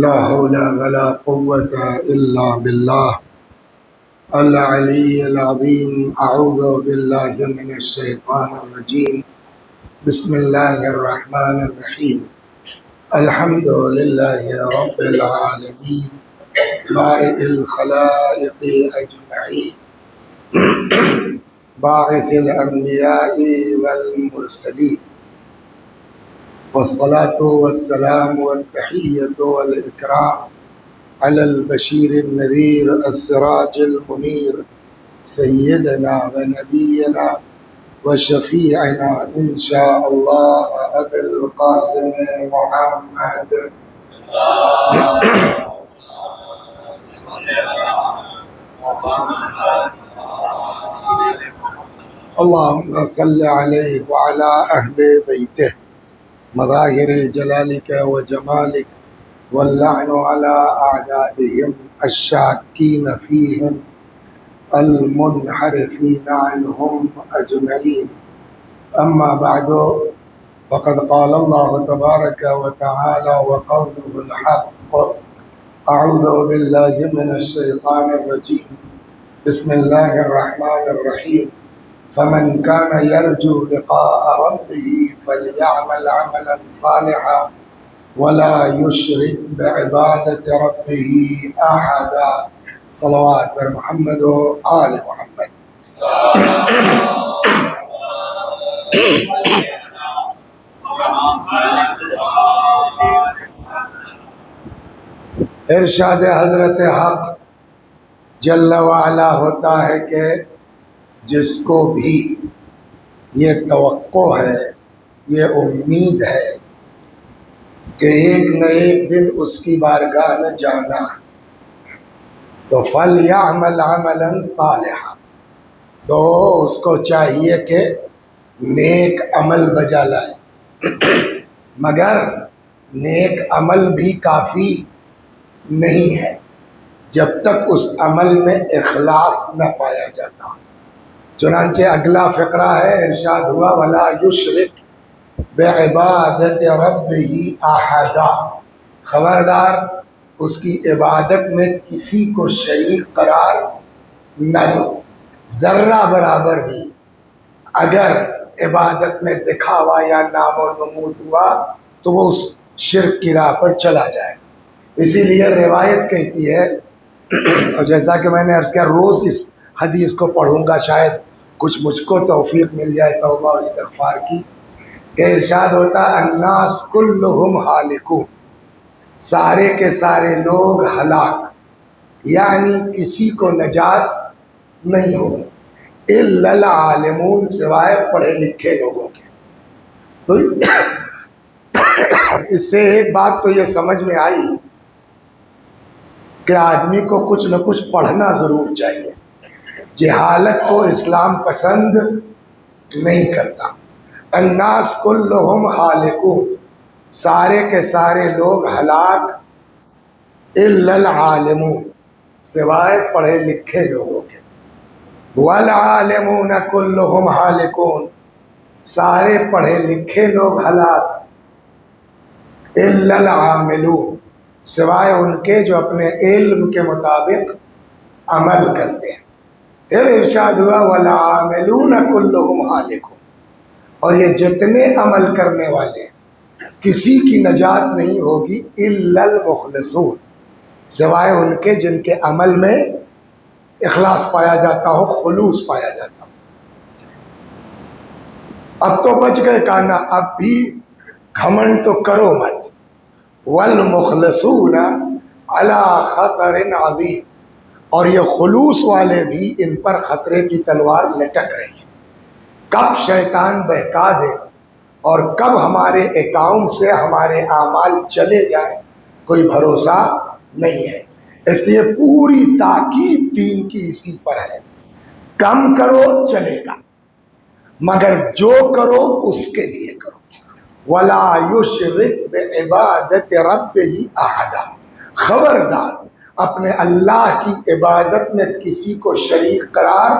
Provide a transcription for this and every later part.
لا حول ولا قوة إلا بالله العلي العظيم. أعوذ بالله من الشيطان الرجيم. بسم الله الرحمن الرحيم. الحمد لله رب العالمين بارئ الخلائق أجمعين باعث الأنبياء والمرسلين، والصلاة والسلام والتحية والإكرام على البشير النذير السراج المنير سيدنا ونبينا وشفيعنا إن شاء الله أبي القاسم محمد. اللهم صل عليه وعلى أهل بيته مظاهر جلالك وجمالك، واللعن على أعدائهم الشاكين فيهم المنحرفين عنهم أجمعين. أما بعد، فقد قال الله تبارك وتعالى وقوله الحق: أعوذ بالله من الشيطان الرجيم. بسم الله الرحمن الرحيم. فمن كان يرجو لقاء ربه فليعمل عملا صالحا ولا يشرك بعبادة ربه أحدا. صلوات بر محمد و آل محمد. ارشاد حضرت حق جل وعلا ہوتا ہے کہ جس کو بھی یہ توقع ہے، یہ امید ہے کہ ایک نہ ایک دن اس کی بارگاہ میں جانا ہے، تو فَلْيَعْمَلْ عَمَلًا صَالِحًا، تو اس کو چاہیے کہ نیک عمل بجا لائے۔ مگر نیک عمل بھی کافی نہیں ہے جب تک اس عمل میں اخلاص نہ پایا جاتا۔ چنانچہ اگلا فقرہ ہے، ارشاد ہوا: وَلَا يُشْرِكْ بِعِبَادَةِ رَبِّهِ أَحَدًا، خبردار اس کی عبادت میں کسی کو شریک قرار نہ دو۔ ذرہ برابر بھی اگر عبادت میں دکھاوا یا نام و نمود ہوا تو وہ اس شرک کی راہ پر چلا جائے۔ اسی لیے روایت کہتی ہے، اور جیسا کہ میں نے عرض کیا، روز اس حدیث کو پڑھوں گا، شاید کچھ مجھ کو توفیق مل جائے توبہ و استغفار کی، کہ ارشاد ہوتا: الناس کلہم ہالکون، سارے کے سارے لوگ ہلاک، یعنی کسی کو نجات نہیں ہوگی، الا العالمون، سوائے پڑھے لکھے لوگوں کے۔ تو اس سے ایک بات تو یہ سمجھ میں آئی کہ آدمی کو کچھ نہ کچھ پڑھنا ضرور چاہیے۔ جہالت کو اسلام پسند نہیں کرتا۔ الناس کلہم ہالکون، سارے کے سارے لوگ ہلاک، الا العالمون، سوائے پڑھے لکھے لوگوں کے۔ والعالمون کلہم ہالکون، سارے پڑھے لکھے لوگ ہلاک، الا العاملون، سوائے ان کے جو اپنے علم کے مطابق عمل کرتے ہیں۔ پھر ارشاد ہوا: والعاملون کلہم ہالکون، اور یہ جتنے عمل کرنے والے ہیں کسی کی نجات نہیں ہوگی، الا المخلصون، سوائے ان کے جن کے عمل میں اخلاص پایا جاتا ہو، خلوص پایا جاتا ہو۔ اب تو بچ گئے کانا، اب بھی گھمنڈ تو کرو مت۔ والمخلصون علی خطر عظیم، اور یہ خلوص والے بھی ان پر خطرے کی تلوار لٹک رہی ہے۔ کب شیطان بہکا دے اور کب ہمارے اکاؤنٹ سے ہمارے اعمال چلے جائیں، کوئی بھروسہ نہیں ہے۔ اس لیے پوری تاکید دین کی اسی پر ہے، کم کرو چلے گا مگر جو کرو اس کے لیے کرو۔ وَلَا يُشْرِكْ بِعِبَادَةِ رَبِّهِ أَحَدًا، خبردار اپنے اللہ کی عبادت میں کسی کو شریک قرار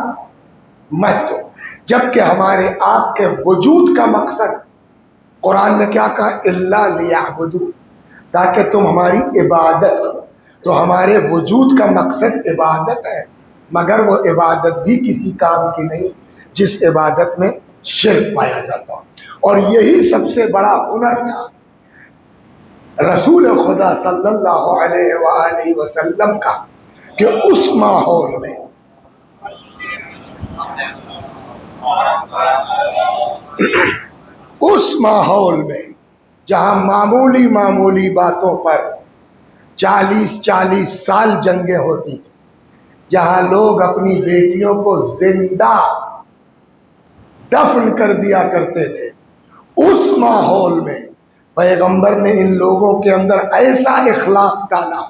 مت دو۔ جبکہ ہمارے آپ کے وجود کا مقصد قرآن نے کیا کہا؟ الا لیعبدون، تاکہ تم ہماری عبادت کرو. تو ہمارے وجود کا مقصد عبادت ہے، مگر وہ عبادت بھی کسی کام کی نہیں جس عبادت میں شرک پایا جاتا ہو. اور یہی سب سے بڑا ہنر تھا رسول خدا صلی اللہ علیہ وآلہ وسلم کا، کہ اس ماحول میں جہاں معمولی باتوں پر 40 سال جنگیں ہوتی تھی، جہاں لوگ اپنی بیٹیوں کو زندہ دفن کر دیا کرتے تھے، اس ماحول میں پیغمبر نے ان لوگوں کے اندر ایسا اخلاص ڈالا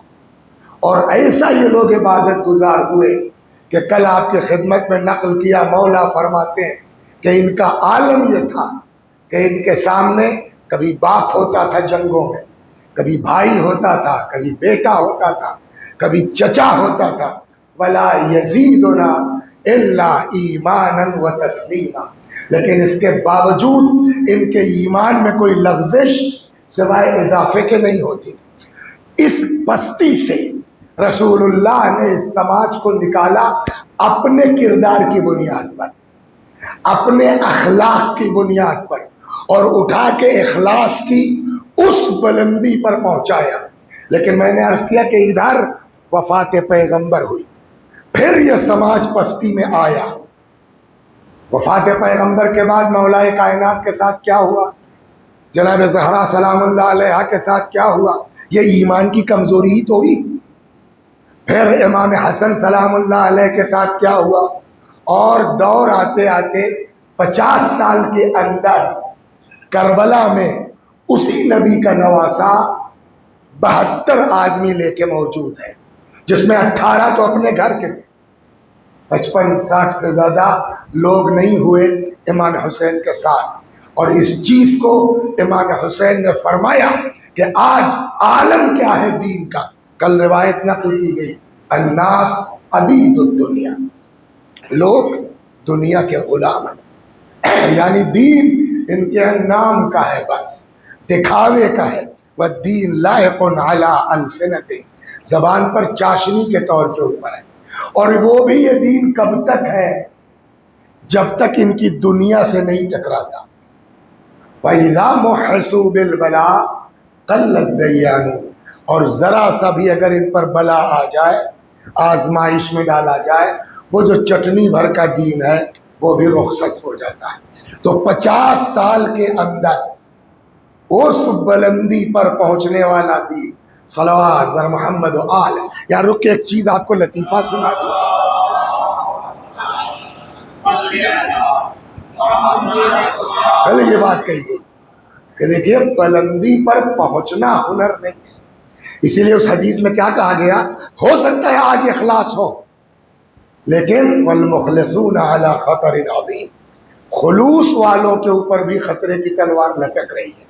اور ایسا یہ لوگ عبادت گزار ہوئے کہ کل آپ کی خدمت میں نقل کیا، مولا فرماتے ہیں کہ ان کا عالم یہ تھا کہ ان کے سامنے کبھی باپ ہوتا تھا جنگوں میں، کبھی بھائی ہوتا تھا، کبھی بیٹا ہوتا تھا، کبھی چچا ہوتا تھا. ولا یزیدنا الا ایمانا و تسلیما. لیکن اس کے باوجود ان کے ایمان میں کوئی لغزش سوائے اضافے کے نہیں ہوتی. اس پستی سے رسول اللہ نے اس سماج کو نکالا اپنے کردار کی بنیاد پر، اپنے اخلاق کی بنیاد پر، اور اٹھا کے اخلاص کی اس بلندی پر پہنچایا. لیکن میں نے عرض کیا کہ ادھر وفات پیغمبر ہوئی، پھر یہ سماج پستی میں آیا. وفات پیغمبر کے بعد مولا کائنات کے ساتھ کیا ہوا، جناب زہرا سلام اللہ علیہا کے ساتھ کیا ہوا؟ یہ ایمان کی کمزوری ہی تو ہوئی. پھر امام حسن سلام اللہ علیہ کے ساتھ کیا ہوا؟ اور دور آتے آتے 50 سال کے اندر کربلا میں اسی نبی کا نواسا 72 آدمی لے کے موجود ہے، جس میں 18 تو اپنے گھر کے تھے. 55-60 سے زیادہ لوگ نہیں ہوئے امام حسین کے ساتھ. اور اس چیز کو امام حسین نے فرمایا کہ آج عالم کیا ہے دین کا. کل روایت نقل کی گئی، الناس عبید الدنیا، لوگ دنیا کے غلام ہیں. یعنی دین ان کے نام کا ہے، بس دکھاوے کا ہے. والدین لائق علی السنۃ، زبان پر چاشنی کے طور کے اوپر ہے. اور وہ بھی یہ دین کب تک ہے؟ جب تک ان کی دنیا سے نہیں ٹکراتا. وَإِذَا مُحِّسُوا بِالْبَلَاءِ قَلَّتْ دَيَّانُ، اور ذرا سا بھی اگر ان پر بلا آ جائے، آزمائش میں ڈالا جائے، وہ جو چٹنی بھر کا دین ہے وہ بھی رخصت ہو جاتا ہے. تو 50 سال کے اندر اس بلندی پر پہنچنے والا دین، صلوات بر محمد و آل. یا رک کے ایک چیز آپ کو لطیفہ سنا دوں. پہلے یہ بات کہی گئی کہ دیکھیے بلندی پر پہنچنا ہنر نہیں ہے. اسی لیے اس حدیث میں کیا کہا گیا؟ ہو سکتا ہے آج اخلاص ہو، لیکن والمخلصون علی خطر عظیم، خلوص والوں کے اوپر بھی خطرے کی تلوار لٹک رہی ہے.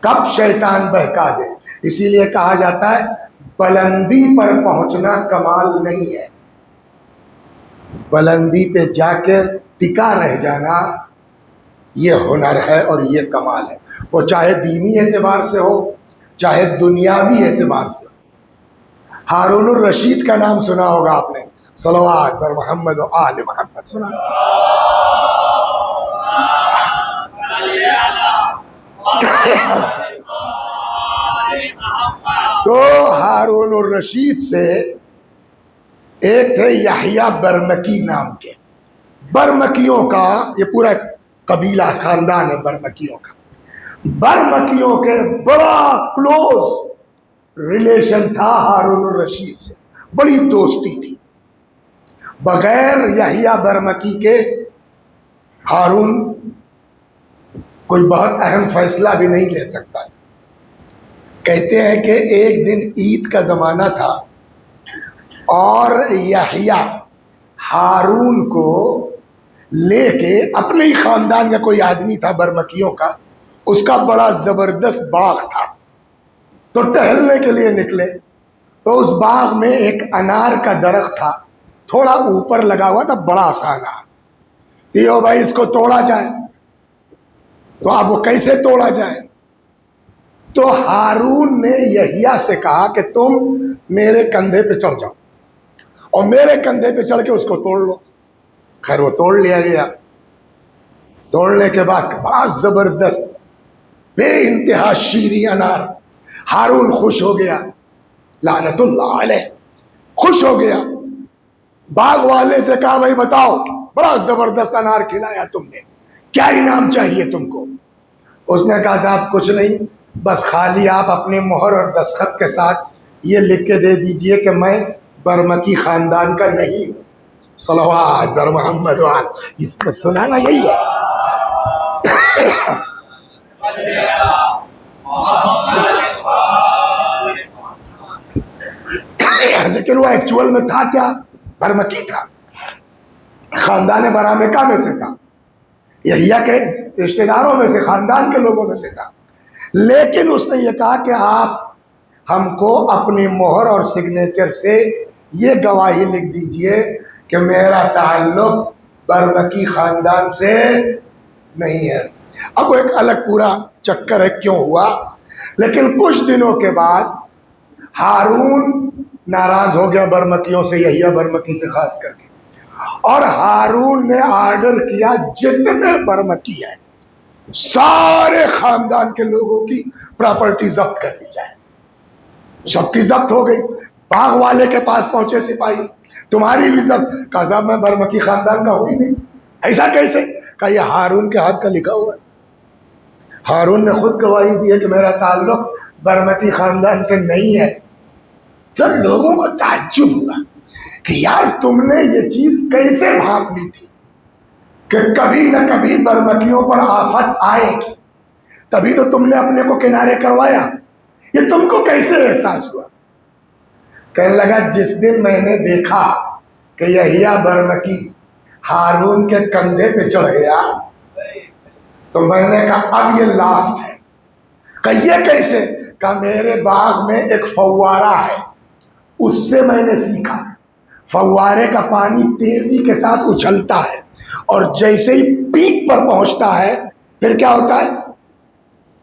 کب شیطان بہکا دے. اسی لیے کہا جاتا ہے بلندی پر پہنچنا کمال نہیں ہے، بلندی پہ جا کے ٹکا رہ جانا یہ ہنر ہے اور یہ کمال ہے. وہ چاہے دینی اعتبار سے ہو چاہے دنیاوی اعتبار سے ہو. ہارون الرشید کا نام سنا ہوگا آپ نے، صلوات بر محمد و آل محمد سنا. تو ہارون الرشید سے ایک تھے یحییٰ برمکی نام کے. برمکیوں کا یہ پورا قبیلہ خاندان ہے برمکیوں کا. برمکیوں کے بڑا کلوز ریلیشن تھا ہارون الرشید سے، بڑی دوستی تھی. بغیر یحییٰ برمکی کے ہارون کوئی بہت اہم فیصلہ بھی نہیں لے سکتا. کہتے ہیں کہ ایک دن عید کا زمانہ تھا اور یحییٰ ہارون کو لے کے، اپنے ہی خاندان کا کوئی آدمی تھا برمکیوں کا، اس کا بڑا زبردست باغ تھا، تو ٹہلنے کے لیے نکلے. تو اس باغ میں ایک انار کا درخت تھا، تھوڑا اوپر لگا ہوا تھا، بڑا سا انار. یہ بھائی اس کو توڑا جائے. تو اب وہ کیسے توڑا جائے؟ تو ہارون نے یحییٰ سے کہا کہ تم میرے کندھے پہ چڑھ جاؤ اور میرے کندھے پہ چڑھ کے اس کو توڑ لو۔ خیر وہ توڑ لیا گیا۔ توڑنے کے بعد بڑا زبردست بے انتہا شیریں انار، ہارون خوش ہو گیا، لعنت اللہ علیہ خوش ہو گیا۔ باغ والے سے کہا بھائی بتاؤ، بڑا زبردست انار کھلایا تم نے، کیا انعام چاہیے تم کو؟ اس نے کہا صاحب کچھ نہیں، بس خالی آپ اپنے مہر اور دستخط کے ساتھ یہ لکھ کے دے دیجئے کہ میں برمکی خاندان کا نہیں ہوں۔ صلوات بر محمد وآل، اس پر سنانا یہی ہے۔ لیکن وہ ایکچول میں تھا کیا؟ برمکی تھا، خاندان برامکہ میں سے تھا، یحییٰ کے رشتہ داروں میں سے، خاندان کے لوگوں میں سے تھا۔ لیکن اس نے یہ کہا کہ آپ ہم کو اپنی مہر اور سگنیچر سے یہ گواہی لکھ دیجئے کہ میرا تعلق برمکی خاندان سے نہیں ہے۔ اب وہ ایک الگ پورا چکر ہے کیوں ہوا، لیکن کچھ دنوں کے بعد ہارون ناراض ہو گیا برمکیوں سے، یحییٰ برمکی سے خاص کر کے، اور ہارون نے آرڈر کیا جتنے برمکی ہیں سارے خاندان کے لوگوں کی پراپرٹی ضبط کر لی جائے۔ سب کی ضبط ہو گئی۔ باغ والے کے پاس پہنچے سپاہی، تمہاری بھی ضبط؟ کہا صاحب میں برمکی خاندان کا ہوں ہی نہیں۔ ایسا کیسے؟ کہا یہ ہارون کے ہاتھ کا لکھا ہوا ہے، ہارون نے خود گواہی دی ہے کہ میرا تعلق برمکی خاندان سے نہیں ہے۔ جب لوگوں کو تعجب ہوا کہ یار تم نے یہ چیز کیسے بھانپ لی تھی کہ کبھی نہ کبھی برمکیوں پر آفت آئے گی، تبھی تو تم نے اپنے کو کنارے کروایا، یہ تم کو کیسے احساس ہوا؟ کہنے لگا جس دن میں نے دیکھا کہ یحییٰ برمکی ہارون کے کندھے پہ چڑھ گیا تو میں نے کہا اب یہ لاسٹ ہے۔ کہ یہ کیسے؟ کہا میرے باغ میں ایک فوارہ ہے، اس سے میں نے سیکھا، فوارے کا پانی تیزی کے ساتھ اچھلتا ہے اور جیسے ہی پیک پر پہنچتا ہے پھر کیا ہوتا ہے؟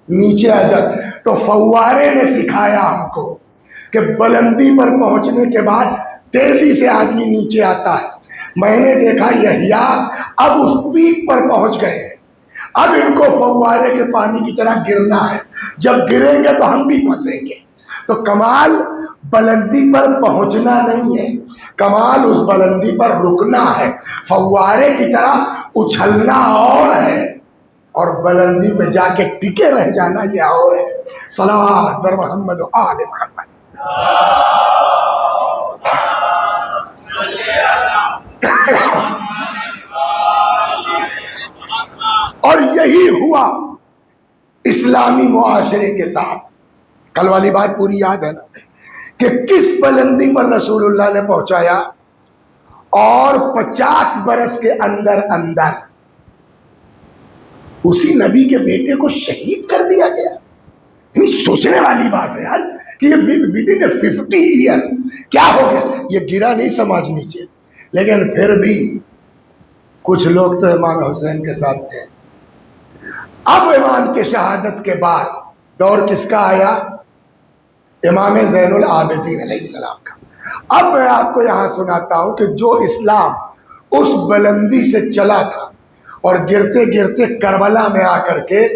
نیچے آ جاتا۔ تو فوارے نے سکھایا ہم کو کہ بلندی پر پہنچنے کے بعد تیزی سے آدمی نیچے آتا ہے۔ میں نے دیکھا یحییٰ اب اس پیک پر پہنچ گئے ہیں، اب ان کو فوارے کے پانی کی طرح گرنا ہے، جب گریں گے تو ہم بھی پھنسیں گے۔ تو کمال بلندی پر پہنچنا نہیں ہے، کمال اس بلندی پر رکنا ہے۔ فوارے کی طرح اچھلنا اور ہے اور بلندی پہ جا کے ٹکے رہ جانا یہ اور ہے۔ صلوات بر محمد و آل محمد۔ اور یہی ہوا اسلامی معاشرے کے ساتھ۔ کل والی بات پوری یاد ہے نا کہ کس بلندی پر رسول اللہ نے پہنچایا، اور 50 برس کے اندر اندر اسی نبی کے بیٹے کو شہید کر دیا گیا۔ سوچنے والی بات ہے یار کہ یہ ودن 50 ایئر کیا ہو گیا۔ یہ گرا نہیں سماج نیچے، لیکن پھر بھی کچھ لوگ تو امام حسین کے ساتھ تھے۔ اب امام کی شہادت کے بعد دور کس کا آیا؟ امام زین العابدین علیہ السلام کا۔ اب میں آپ کو یہاں سناتا ہوں کہ جو اسلام اس بلندی سے چلا تھا اور گرتے گرتے کربلا میں آ کر کے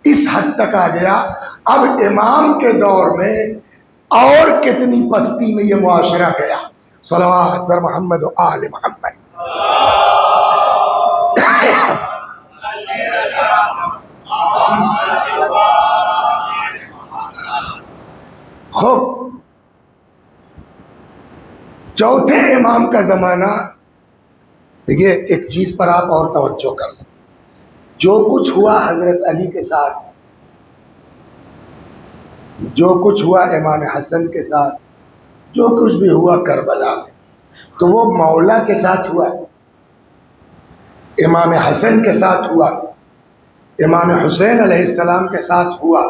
اس حد تک آ گیا، اب امام کے دور میں اور کتنی پستی میں یہ معاشرہ گیا۔ صلوات بر محمد و آل محمد۔ خوب چوتھے امام کا زمانہ، دیکھیے ایک چیز پر آپ اور توجہ کر لیں، جو کچھ ہوا حضرت علی کے ساتھ، جو کچھ ہوا امام حسن کے ساتھ، جو کچھ بھی ہوا کربلا میں، تو وہ مولا کے ساتھ ہوا، امام حسن کے ساتھ ہوا، امام حسین علیہ السلام کے ساتھ ہوا۔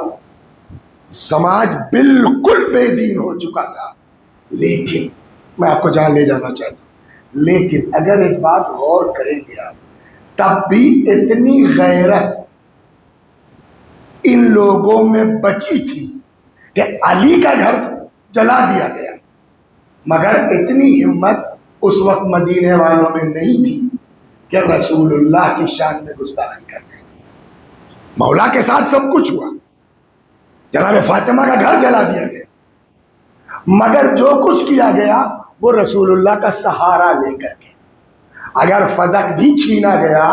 سماج بالکل بے دین ہو چکا تھا، لیکن میں آپ کو جہاں لے جانا چاہتا ہوں، لیکن اگر اس بات غور کریں گے آپ، تب بھی اتنی غیرت ان لوگوں میں بچی تھی کہ علی کا گھر جلا دیا گیا، مگر اتنی ہمت اس وقت مدینے والوں میں نہیں تھی کہ رسول اللہ کی شان میں گستاخی کرتے۔ مولا کے ساتھ سب کچھ ہوا، جناب فاطمہ کا گھر جلا دیا گیا، مگر جو کچھ کیا گیا وہ رسول اللہ کا سہارا لے کر کے۔ اگر فدق بھی چھینا گیا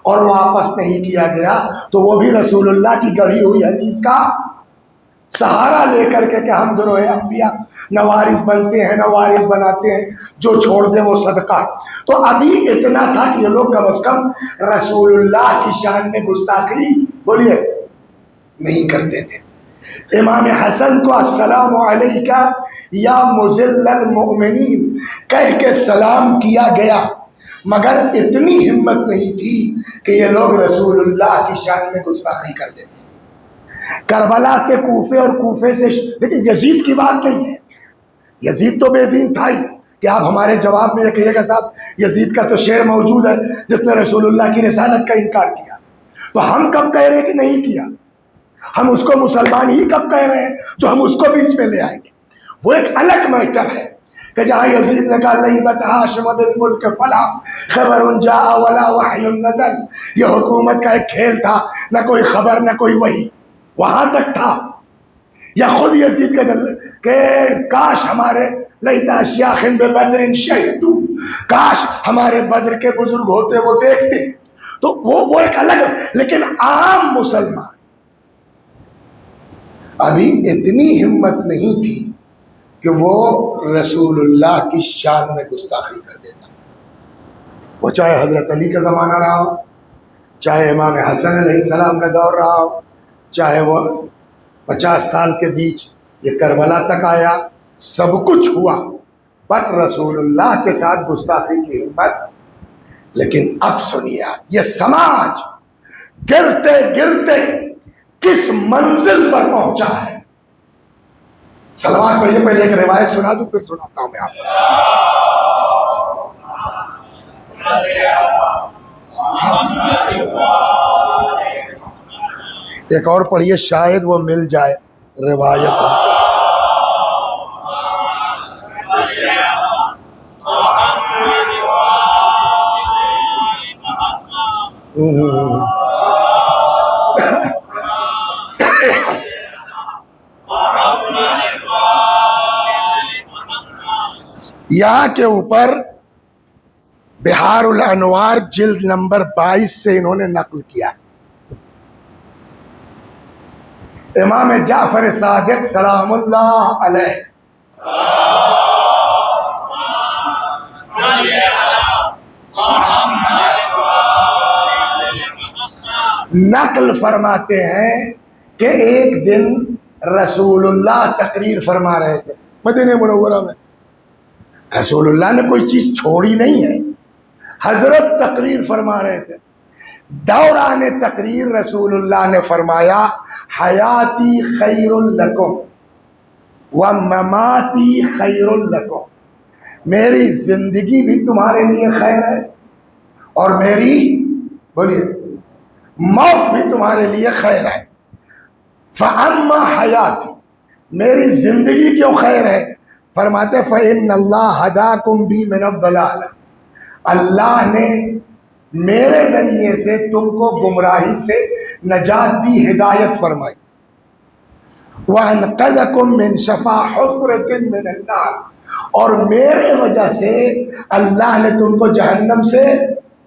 اور واپس نہیں کیا گیا تو وہ بھی رسول اللہ کی گڑھی ہوئی حدیث کا سہارا لے کر کے کہ ہم گروہ انبیاء نہ وارث بنتے ہیں نہ وارث بناتے ہیں، جو چھوڑ دے وہ صدقہ۔ تو ابھی اتنا تھا کہ یہ لوگ کم از کم رسول اللہ کی شان میں گستاخی بولیے نہیں کرتے تھے۔ امام حسن کو السلام علیکہ یا مذل المؤمنین کہہ کے سلام کیا گیا، مگر اتنی ہمت نہیں تھی کہ یہ لوگ رسول اللہ کی شان میں گستاخی کرتے تھے۔ کربلا سے کوفے اور کوفے سے دیکھیں یزید کی بات نہیں ہے، یزید تو بے دین تھا ہی کہ آپ ہمارے جواب میں یہ کہیے گا صاحب یزید کا تو شعر موجود ہے جس نے رسول اللہ کی رسالت کا انکار کیا، تو ہم کب کہہ رہے کہ نہیں کیا؟ ہم اس کو مسلمان ہی کب کہہ رہے ہیں جو ہم اس کو بیچ میں لے آئیں گے؟ وہ ایک الگ میٹر ہے کہ جہاں یزید نے کہا لیبت ہاشم بالملک فلا خبر جاء ولا وحی نزل، یہ حکومت کا ایک کھیل تھا، نہ کوئی خبر نہ کوئی وحی، وہاں تک تھا۔ یا خود یزید کہ کاش ہمارے لیتا اشیاخ ببدر شہدو، کاش ہمارے بدر کے بزرگ ہوتے وہ دیکھتے، تو وہ ایک الگ۔ لیکن عام مسلمان ابھی اتنی ہمت نہیں تھی کہ وہ رسول اللہ کی شان میں گستاخی کر دیتا، وہ چاہے حضرت علی کا زمانہ رہا ہو، چاہے امام حسن علیہ السلام کا دور رہا ہو، چاہے وہ 50 سال کے بیچ یہ کربلا تک آیا، سب کچھ ہوا، بٹ رسول اللہ کے ساتھ گستاخی کی ہمت۔ لیکن اب سنیے آپ، یہ سماج گرتے گرتے کس منزل پر پہنچا ہے۔ صلوات پڑھیے، پہلے ایک روایت سنا دوں پھر سناتا ہوں میں آپ کو۔ ایک اور پڑھیے شاید وہ مل جائے روایت ہے۔ یہاں کے اوپر بہار الانوار جلد نمبر 22 سے انہوں نے نقل کیا، امام جعفر صادق سلام اللہ علیہ نقل فرماتے ہیں کہ ایک دن رسول اللہ تقریر فرما رہے تھے مدینہ منورہ میں۔ رسول اللہ نے کوئی چیز چھوڑی نہیں ہے، حضرت تقریر فرما رہے تھے۔ دوران تقریر رسول اللہ نے فرمایا حیاتی خیر لکم ومماتی خیر لکم، میری زندگی بھی تمہارے لیے خیر ہے اور میری بولیے موت بھی تمہارے لیے خیر ہے۔ فَأَمَّا حَيَاتِ، میری زندگی کیوں خیر ہے؟ فرماتے فَإِنَّ اللَّهَ هَدَاكُمْ بِي مِنَ الضَّلَالَةِ، اللہ نے میرے ذریعے سے تم کو گمراہی سے نجات دی، ہدایت فرمائی۔ وَأَنْقَذَكُمْ مِنْ شَفَا حُفْرَةٍ مِنَ النَّارِ، اور میرے وجہ سے اللہ نے تم کو جہنم سے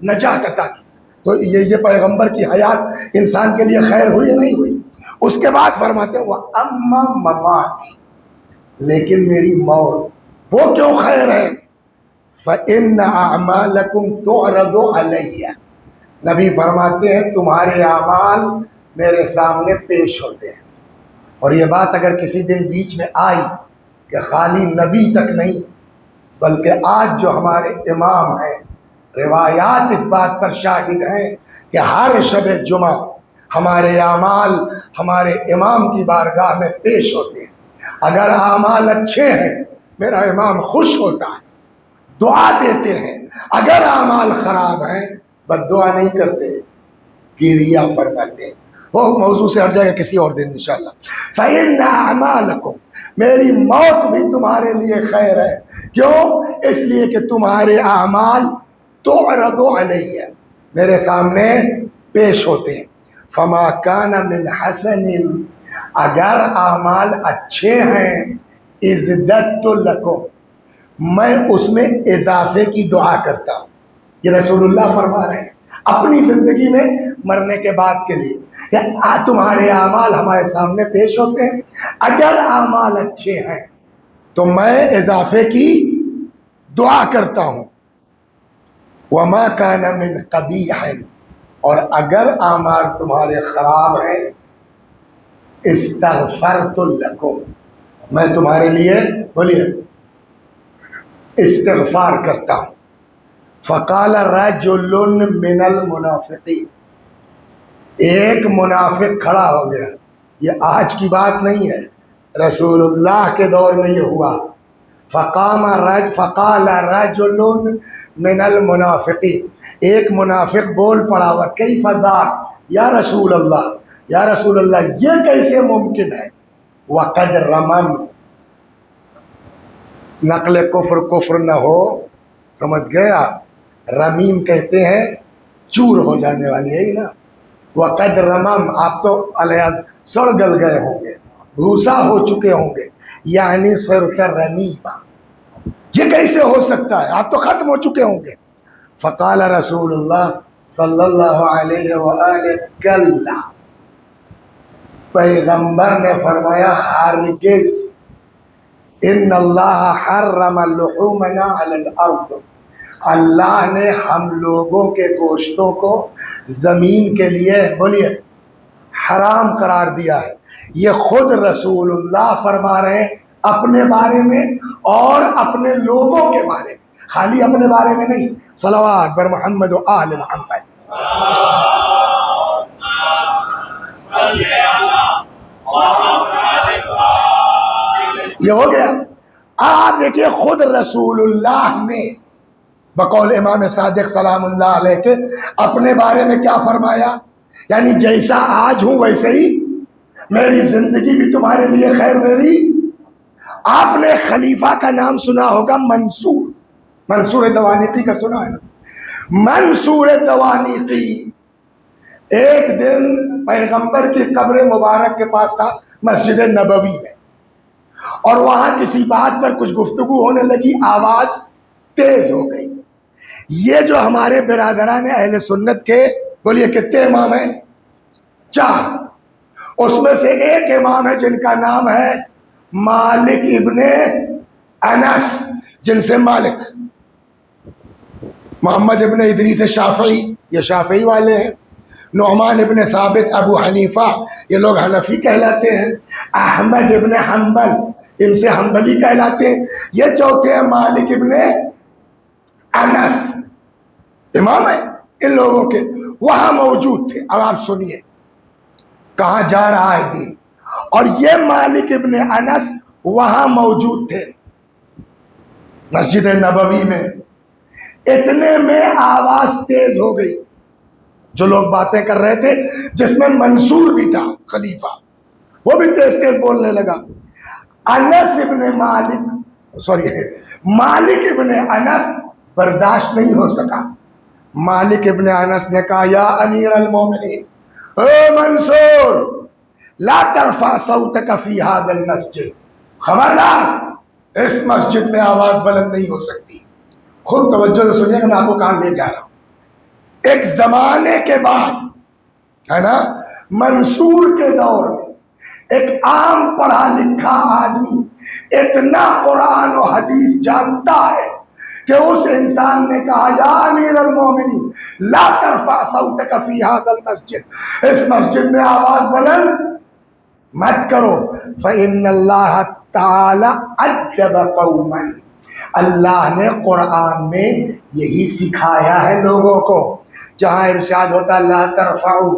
نجات عطا کی۔ تو یہ پیغمبر کی حیات انسان کے لیے خیر ہوئی یا نہیں ہوئی؟ اس کے بعد فرماتے ہیں وَأَمَّا مَمَاتِ، لیکن میری موت وہ کیوں خیر ہے؟ فَإِنَّ أَعْمَالَكُمْ تُعْرَضُ عَلَيَّ، نبی فرماتے ہیں تمہارے اعمال میرے سامنے پیش ہوتے ہیں۔ اور یہ بات اگر کسی دن بیچ میں آئی کہ خالی نبی تک نہیں بلکہ آج جو ہمارے امام ہیں روایات اس بات پر شاہد ہیں کہ ہر شب جمعہ ہمارے اعمال ہمارے امام کی بارگاہ میں پیش ہوتے ہیں۔ اگر اعمال اچھے ہیں میرا امام خوش ہوتا ہے، دعا دیتے ہیں۔ اگر اعمال خراب ہیں بد دعا نہیں کرتے، گریہ فرماتے ہیں وہ موضوع سے ہٹ جائے گا کسی اور دن انشاءاللہ. فَإِنَّ أَعْمَالَكُمْ، میری موت بھی تمہارے لیے خیر ہے. کیوں؟ اس لیے کہ تمہارے اعمال تعرض علیہ، میرے سامنے پیش ہوتے ہیں. فما کان من حسن، اگر اعمال اچھے ہیں، ازددت لکم، میں اس میں اضافے کی دعا کرتا ہوں. یہ رسول اللہ فرما رہے ہیں اپنی زندگی میں مرنے کے بعد کے لیے کہ تمہارے اعمال ہمارے سامنے پیش ہوتے ہیں، اگر اعمال اچھے ہیں تو میں اضافے کی دعا کرتا ہوں. وما کان من قبیح، اور اگر اعمال تمہارے خراب ہیں، استغفرت لکم، میں تمہارے لیے بولیے استغفار کرتا ہوں. فقال رجل من المنافقین، ایک منافق کھڑا ہو گیا. یہ آج کی بات نہیں ہے، رسول اللہ کے دور میں یہ ہوا. فقال رجل من المنافقین، ایک منافق بول پڑا. وکیف ذاک یا رسول اللہ، یا رسول اللہ یہ کیسے ممکن ہے؟ وقد رمم، نقل کفر کفر نہ ہو، سمجھ گیا؟ رمیم کہتے ہیں چور ہو جانے والی ہے نا. وقد رمم، آپ تو علیہ سڑ گل گئے ہوں گے، بھوسا ہو چکے ہوں گے، یعنی صرت رمیما، یہ کیسے ہو سکتا ہے؟ آپ تو ختم ہو چکے ہوں گے. فقال رسول اللہ صلی اللہ علیہ وآلہ کلا، پیغمبر نے فرمایا ہرگز. ان اللہ حرم لحومنا علی الارض، اللہ نے ہم لوگوں کے گوشتوں کو زمین کے لیے بولیے حرام قرار دیا ہے. یہ خود رسول اللہ فرما رہے ہیں اپنے بارے میں اور اپنے لوگوں کے بارے میں، خالی اپنے بارے میں نہیں. صلوات بر محمد و آل محمد. یہ ہو گیا. آپ دیکھیے خود رسول اللہ نے بقول امام صادق سلام اللہ علیہ کے اپنے بارے میں کیا فرمایا؟ یعنی جیسا آج ہوں ویسے ہی میری زندگی بھی تمہارے لیے خیر میری. آپ نے خلیفہ کا نام سنا ہوگا منصور، منصور دوانیقی کا سنا ہے نا؟ منصور دوانیقی ایک دن پیغمبر کی قبر مبارک کے پاس تھا، مسجد نبوی میں، اور وہاں کسی بات پر کچھ گفتگو ہونے لگی، آواز تیز ہو گئی. یہ جو ہمارے برادران اہل سنت کے بولیے کتنے امام ہیں؟ 4. اس میں سے ایک امام ہے جن کا نام ہے مالک ابن انس، جن سے مالک، محمد ابن ادریس شافعی، یہ شافعی والے ہیں. نعمان ابن ثابت ابو حنیفہ، یہ لوگ حنفی کہلاتے ہیں. احمد ابن حنبل، ان سے حنبلی کہلاتے ہیں. یہ چوتھے ہیں مالک ابن انس، امام ہیں ان لوگوں کے. وہاں موجود تھے. اب آپ سنیے کہاں جا رہا ہے دین. اور یہ مالک ابن انس وہاں موجود تھے مسجد نبوی میں. اتنے میں آواز تیز ہو گئی، جو لوگ باتیں کر رہے تھے جس میں منصور بھی تھا خلیفہ، وہ بھی تیز تیز بولنے لگا. انس ابن مالک ابن انس برداشت نہیں ہو سکا. مالک ابن انس نے کہا یا امیر المومنین، اے منصور، لا ترفع صوتک فی ھذا المسجد، خبردار اس مسجد میں آواز بلند نہیں ہو سکتی. خود توجہ سے سنیے کہ میں آپ کو کہاں لے جا رہا ہوں. ایک زمانے کے بعد ہے نا، منصور کے دور میں ایک عام پڑھا لکھا آدمی اتنا قرآن و حدیث جانتا ہے کہ اس انسان نے کہا یا امیر المومنین لا ترفع صوتک فی ھذا المسجد، اس مسجد میں آواز بلند مت کرو. فإن اللہ تعالی ادب قوما، اللہ نے قرآن میں یہی سکھایا ہے لوگوں کو. جہاں ارشاد ہوتا لا ترفعوا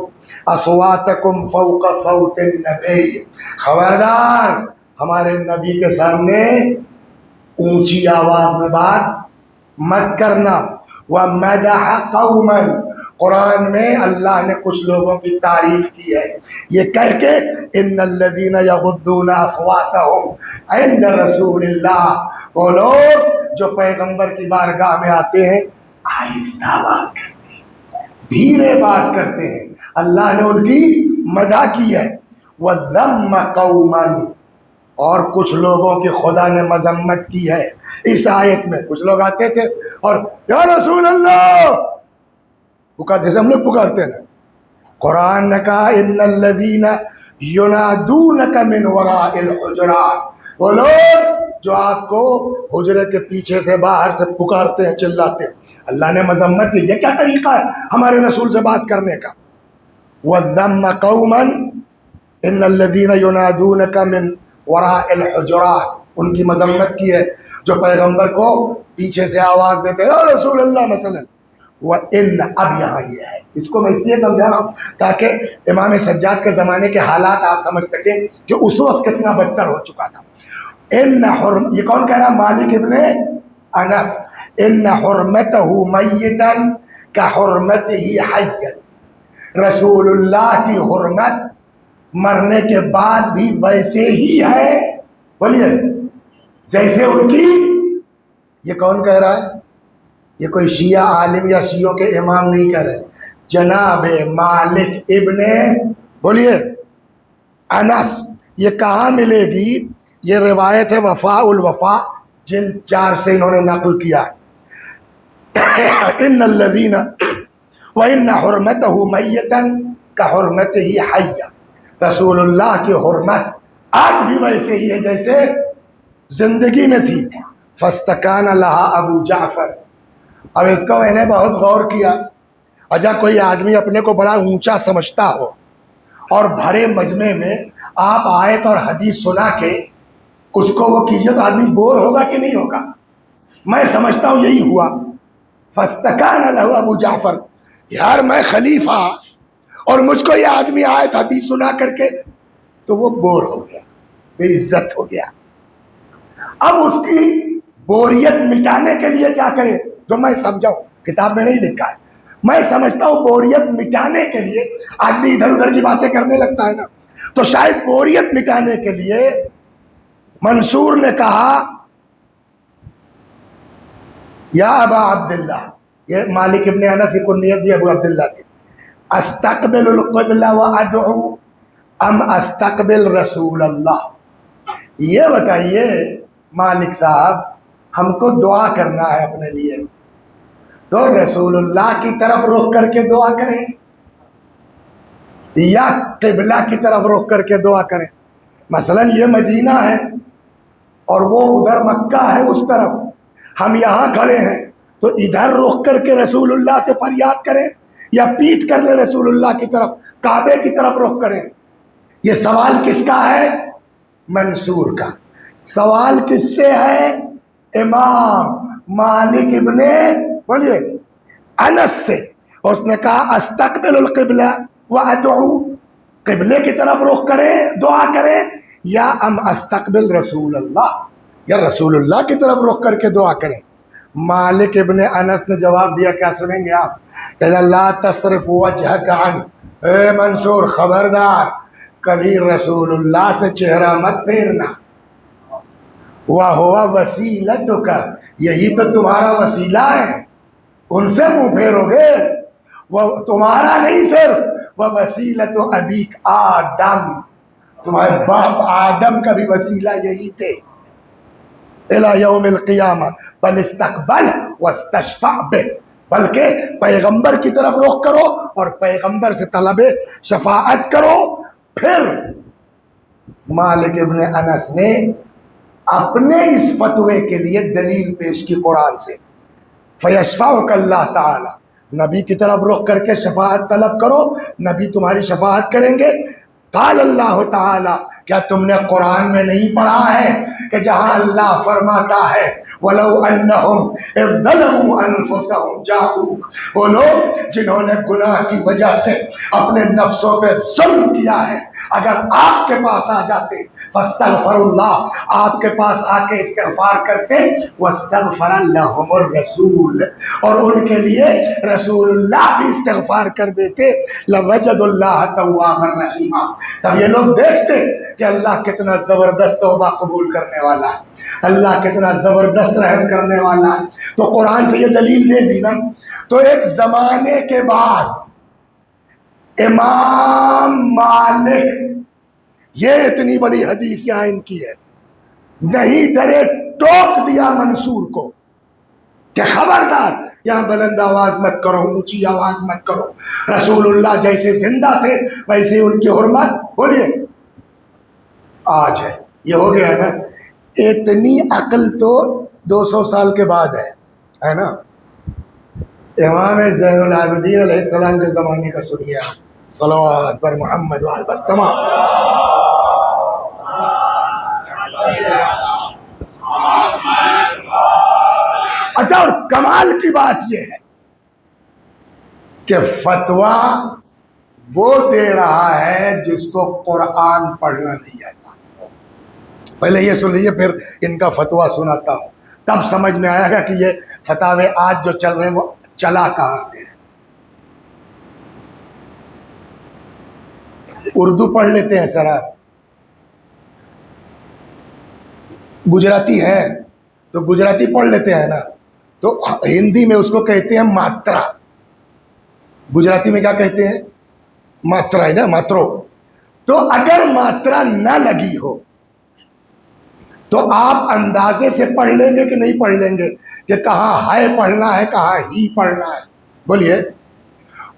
اصواتکم فوق صوت النبی، خبردار ہمارے نبی کے سامنے اونچی آواز میں بات مت کرنا. وَمَدَحَ قَوْمًا، قرآن میں اللہ نے کچھ لوگوں کی تعریف کی ہے یہ کہہ کے ان الذین یغضون اصواتهم عند رسول اللہ، وہ لوگ جو پیغمبر کی بارگاہ میں آتے ہیں آہستہ بات کرتے ہیں، دھیرے بات کرتے ہیں، اللہ نے ان کی مدح کی ہے۔ وَذَمَّ قَوْمًا، اور کچھ لوگوں کی خدا نے مذمت کی ہے اس آیت میں۔ کچھ لوگ آتے تھے اور یا رسول اللہ پکارتے، جیسے ہم لوگ پکارتے ہیں نا، قرآن نے کہا ان الذین ینادونک من وراء الحجرات، وہ لوگ جو آپ کو حجرے کے پیچھے سے باہر سے پکارتے ہیں، چلاتے ہیں، اللہ نے مذمت کی۔ یہ کیا طریقہ ہے ہمارے رسول سے بات کرنے کا؟ وَذَمَّ قَوْمًا ان الذین ینادونک من وراء الحجرات، ان کی مذمت کی ہے جو پیغمبر کو پیچھے سے آواز دیتے ہیں یا رسول اللہ مثلا۔ وَإِنَّ، اب یہاں یہ ہے، اس کو میں اس لیے سمجھا رہا ہوں تاکہ امام سجاد کے زمانے کے حالات آپ سمجھ سکیں کہ اس وقت کتنا بدتر ہو چکا تھا۔ یہ کون کہہ رہا؟ مالک ابن انس، ان حرمتہ میتا کحرمتہ حیا، رسول اللہ کی حرمت مرنے کے بعد بھی ویسے ہی ہے، بولیے، جیسے ان کی۔ یہ کون کہہ رہا ہے؟ یہ کوئی شیعہ عالم یا شیعوں کے امام نہیں کہہ رہے، جناب مالک ابن، بولیے، انس۔ یہ کہاں ملے گی؟ یہ روایت ہے وفاء الوفا جلد 4 سے انہوں نے نقل کیا ہے۔ ان الذین وَإِنَّ حُرْمَتَهُ مَيِّتًا كَحُرْمَتِهِ حَيًّا، رسول اللہ کی حرمت آج بھی ویسے ہی ہے جیسے زندگی میں تھی۔ فَاسْتَكَانَ لَهَا ابو جعفر، اب اس کو میں نے بہت غور کیا، اجا کوئی آدمی اپنے کو بڑا اونچا سمجھتا ہو اور بھرے مجمع میں آپ آیت اور حدیث سنا کے اس کو وہ کیجئے تو آدمی بور ہوگا کہ نہیں ہوگا؟ میں سمجھتا ہوں یہی ہوا۔ فَاسْتَكَانَ لَهُ ابو جعفر، یار میں خلیفہ اور مجھ کو یہ آدمی آیت حدیث سنا کر کے، تو وہ بور ہو گیا، بے عزت ہو گیا۔ اب اس کی بوریت مٹانے کے لیے کیا کرے؟ جو میں سمجھاؤں، کتاب میں نہیں لکھا ہے، میں سمجھتا ہوں بوریت مٹانے کے لیے آدمی ادھر ادھر کی باتیں کرنے لگتا ہے نا، تو شاید بوریت مٹانے کے لیے منصور نے کہا یا ابا عبداللہ، یہ مالک ابن انس کی کنیت بھی ابو عبداللہ تھی، استقبل القبلہ وادعو ام استقبل رسول اللہ؟ یہ بتائیے مالک صاحب، ہم کو دعا کرنا ہے اپنے لیے، تو رسول اللہ کی طرف رخ کر کے دعا کریں یا قبلہ کی طرف رخ کر کے دعا کریں؟ مثلا یہ مدینہ ہے اور وہ ادھر مکہ ہے اس طرف، ہم یہاں کھڑے ہیں تو ادھر رخ کر کے رسول اللہ سے فریاد کریں یا پیٹ کر لیں رسول اللہ کی طرف، کعبے کی طرف رخ کریں؟ یہ سوال کس کا ہے؟ منصور کا۔ سوال کس سے ہے؟ امام مالک ابن، بولیے، انس سے۔ اس نے کہا استقبل القبلہ وادعو، قبلے کی طرف رخ کریں دعا کریں، یا ام استقبل رسول اللہ، یا رسول اللہ کی طرف رخ کر کے دعا کریں؟ مالک ابن انس نے جواب دیا، کیا سنیں گے آپ؟ کہ لا تصرف وجہک عنہ، اے منصور خبردار، کبھی رسول اللہ سے چہرہ مت پھیرنا، وَهُوَ وَسِيلَتُكَ، یہی تو تمہارا وسیلہ ہے، ان سے منہ پھیرو گے، وہ تمہارا نہیں صرف، وَوَسِيلَةُ أَبِيكَ آدم، تمہارے باپ آدم کا بھی وسیلہ یہی تھے، إِلَى يَوْمِ الْقِيَامَةِ بَلِ اسْتَقْبَلْ وَاسْتَشْفَعْ بِهِ، بلکہ پیغمبر کی طرف رخ کرو اور پیغمبر سے طلب شفاعت کرو۔ پھر مالک ابن انس نے اپنے اس فتوے کے لیے دلیل پیش کی قرآن سے، فَيَشْفَعُكَ اللَّهُ تعالی، نبی کی طرف رخ کر کے شفاعت طلب کرو، نبی تمہاری شفاعت کریں گے۔ قال اللہ تعالی، کیا تم نے قرآن میں نہیں پڑھا ہے کہ جہاں اللہ فرماتا ہے وَلَوْ أَنَّهُمْ إِذْ ظَلَمُوا أَنفُسَهُمْ جَاءُوكَ، وہ لوگ جنہوں نے گناہ کی وجہ سے اپنے نفسوں پہ ظلم کیا ہے، اگر آپ کے پاس آ جاتے فاستغفر اللہ، آپ کے پاس آ کے استغفار کرتے، واستغفر لهم الرسول، اور ان کے لیے رسول اللہ بھی استغفار کر دیتے، لوجد اللہ توابا رحیما، تب یہ لوگ دیکھتے کہ اللہ کتنا زبردست توبہ قبول کرنے والا ہے، اللہ کتنا زبردست رحم کرنے والا ہے۔ تو قرآن سے یہ دلیل دے دی نا۔ تو ایک زمانے کے بعد امام مالک، یہ اتنی بڑی حدیث یہاں ان کی ہے، نہیں ڈرے، ٹوک دیا منصور کو کہ خبردار یہاں بلند آواز مت کرو، اونچی آواز مت کرو، رسول اللہ جیسے زندہ تھے ویسے ان کی حرمت بولیے آج ہے۔ یہ ہو گیا نا، اتنی عقل تو 200 سال کے بعد ہے نا۔ امام زین العابدین علیہ السلام کے زمانے کا سنیے آپ، صلوات بر محمد و آل بس تمام۔ اچھا، اور کمال کی بات یہ ہے کہ فتویٰ وہ دے رہا ہے جس کو قرآن پڑھنا نہیں آتا۔ پہلے یہ سن لیجیے، پھر ان کا فتویٰ سناتا ہوں، تب سمجھ میں آیا گا کہ یہ فتاوے آج جو چل رہے ہیں وہ چلا کہاں سے ہے۔ اردو پڑھ لیتے ہیں سر آپ، گجراتی ہے تو گجراتی پڑھ لیتے ہیں نا، تو ہندی میں اس کو کہتے ہیں ماترا، گجراتی میں کیا کہتے ہیں؟ ماترا ہے نا، ماترو۔ تو اگر ماترا نہ لگی ہو تو آپ اندازے سے پڑھ لیں گے کہ نہیں پڑھ لیں گے کہ کہاں ہے پڑھنا ہے، کہاں ہی پڑھنا ہے؟ بولیے۔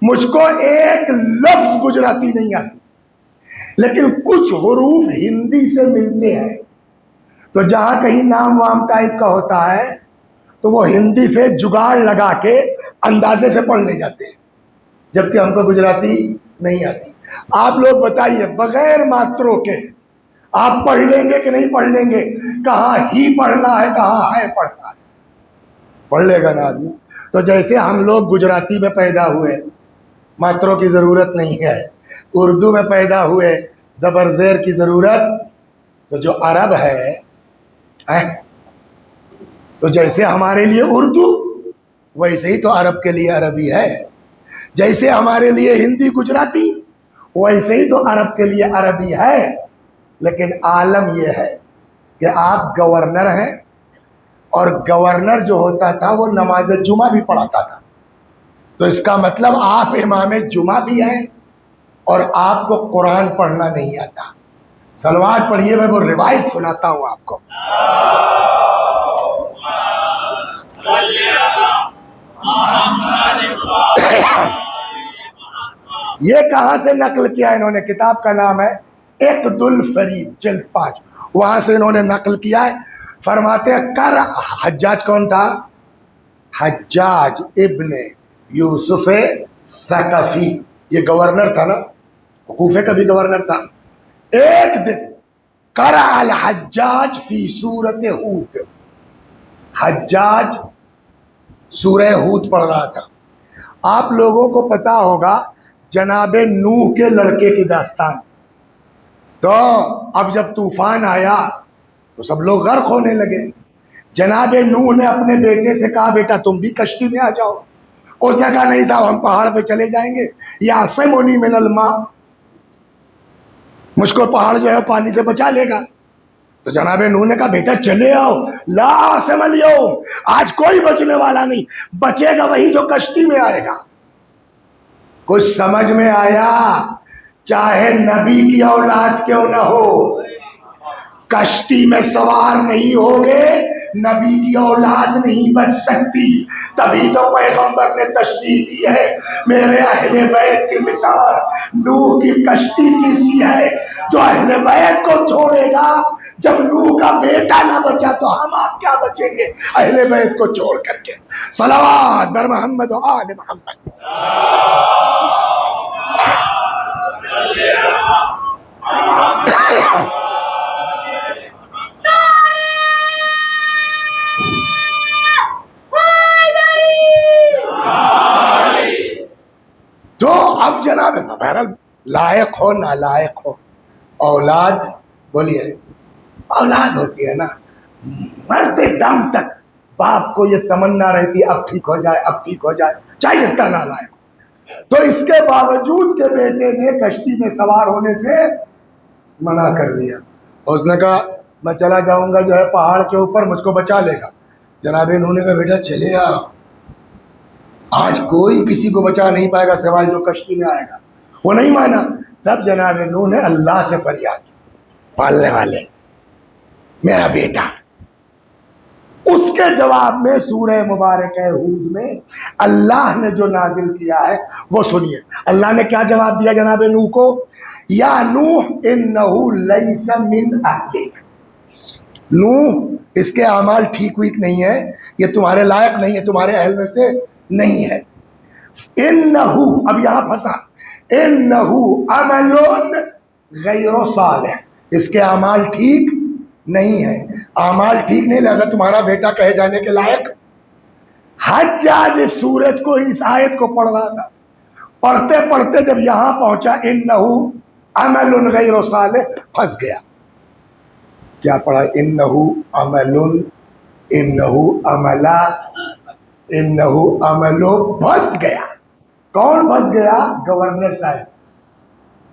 مجھ کو ایک لفظ گجراتی نہیں آتی، لیکن کچھ حروف ہندی سے ملتے ہیں، تو جہاں کہیں نام وام ٹائپ کا ہوتا ہے تو وہ ہندی سے جگاڑ لگا کے اندازے سے پڑھ لے جاتے ہیں، جبکہ ہم کو گجراتی نہیں آتی۔ آپ لوگ بتائیے بغیر ماتروں کے آپ پڑھ لیں گے کہ نہیں پڑھ لیں گے؟ کہاں ہی پڑھنا ہے، کہاں ہے پڑھنا ہے، پڑھ لے گا نا آدمی۔ تو جیسے ہم لوگ گجراتی میں پیدا ہوئے، ماتروں کی ضرورت نہیں ہے، اردو میں پیدا ہوئے، زبر زیر کی ضرورت، تو جو عرب ہے تو جیسے ہمارے لیے اردو ویسے ہی تو عرب کے لیے عربی ہے، جیسے ہمارے لیے ہندی گجراتی ویسے ہی تو عرب کے لیے عربی ہے۔ لیکن عالم یہ ہے کہ آپ گورنر ہیں، اور گورنر جو ہوتا تھا وہ نماز جمعہ بھی پڑھاتا تھا، تو اس کا مطلب آپ امام جمعہ بھی ہیں اور آپ کو قرآن پڑھنا نہیں آتا۔ صلوات پڑھیے، میں وہ روایت سناتا ہوں آپ کو۔ یہ کہاں سے نقل کیا انہوں نے؟ کتاب کا نام ہے اقد الفرید، جلد 5، وہاں سے انہوں نے نقل کیا ہے۔ فرماتے ہیں کر، حجاج کون تھا؟ حجاج ابن یوسف ثقفی، یہ گورنر تھا نا، کوفے کا بھی گورنر تھا۔ ایک دن قرأ الحجاج فی سورۃ ہود، حجاج سورہ ہود پڑھ رہا تھا۔ آپ لوگوں کو پتا ہوگا جناب نوح کے لڑکے کی داستان، تو اب جب طوفان آیا تو سب لوگ غرق ہونے لگے۔ جناب نوح نے اپنے بیٹے سے کہا بیٹا تم بھی کشتی میں آ جاؤ، اس نے کہا نہیں صاحب ہم پہاڑ پہ چلے جائیں گے، یعصمنی من الماء، مجھ کو پہاڑ جو ہے پانی سے بچا لے گا۔ تو جناب نوح نے کہا بیٹا چلے آؤ، لا عاصم اليوم، آج کوئی بچنے والا نہیں، بچے گا وہی جو کشتی میں آئے گا۔ کچھ سمجھ میں آیا؟ چاہے نبی کی اولاد کیوں نہ ہو، کشتی میں سوار نہیں ہوگے نبی کی اولاد نہیں بچ سکتی۔ تبھی تو پیغمبر نے تشریح دی ہے، میرے اہل بیت کی مثال نوح کی کشتی کی سی ہے، جو اہل بیت کو چھوڑے گا، جب نوح کا بیٹا نہ بچا تو ہم آپ کیا بچیں گے اہل بیت کو چھوڑ کر کے۔ صلوات بر محمد و آل محمد۔ تو اب جناب بہرحال لائق ہو نالائق ہو، اولاد، بولیے، اولاد ہوتی ہے نا، مرتے دم تک باپ کو یہ تمنا رہتی اب ٹھیک ہو جائے، اب ٹھیک ہو جائے، چاہے جتنا نہ لائے. تو اس کے باوجود کہ بیٹے نے کشتی میں سوار ہونے سے منع کر دیا. اس نے کہا میں چلا جاؤں گا جو ہے پہاڑ کے اوپر، مجھ کو بچا لے گا. جناب انہوں نے کہا بیٹا چلے آ، آج کوئی کسی کو بچا نہیں پائے گا سوائے جو کشتی میں آئے گا. وہ نہیں مانا. تب جناب نوح نے اللہ سے فریاد کی، پالنے والے میرا بیٹا. اس کے جواب میں سورہ مبارکہ ہود میں اللہ نے جو نازل کیا ہے وہ سنیے. اللہ نے کیا جواب دیا جناب نوح کو؟ یا نوح انہو لیس من اہلک. نوح اس کے اعمال ٹھیک ویک نہیں ہے، یہ تمہارے لائق نہیں ہے، تمہارے اہل میں سے نہیں ہے. انہو، اب یہاں پھنسا، انہو عمل غیر صالح، اس کے اعمال ٹھیک نہیں ہے. اعمال ٹھیک نہیں، لہذا تمہارا بیٹا کہے جانے کے لائق. حجاج اس سورت کو، اس آیت کو پڑھ رہا تھا، پڑھتے پڑھتے جب یہاں پہنچا انہو عمل غیر صالح، پھنس گیا. کیا پڑھا؟ انہو عمل، انہو عملا، انہو عملو، پھنس گیا. کون پھنس گیا؟ گورنر صاحب،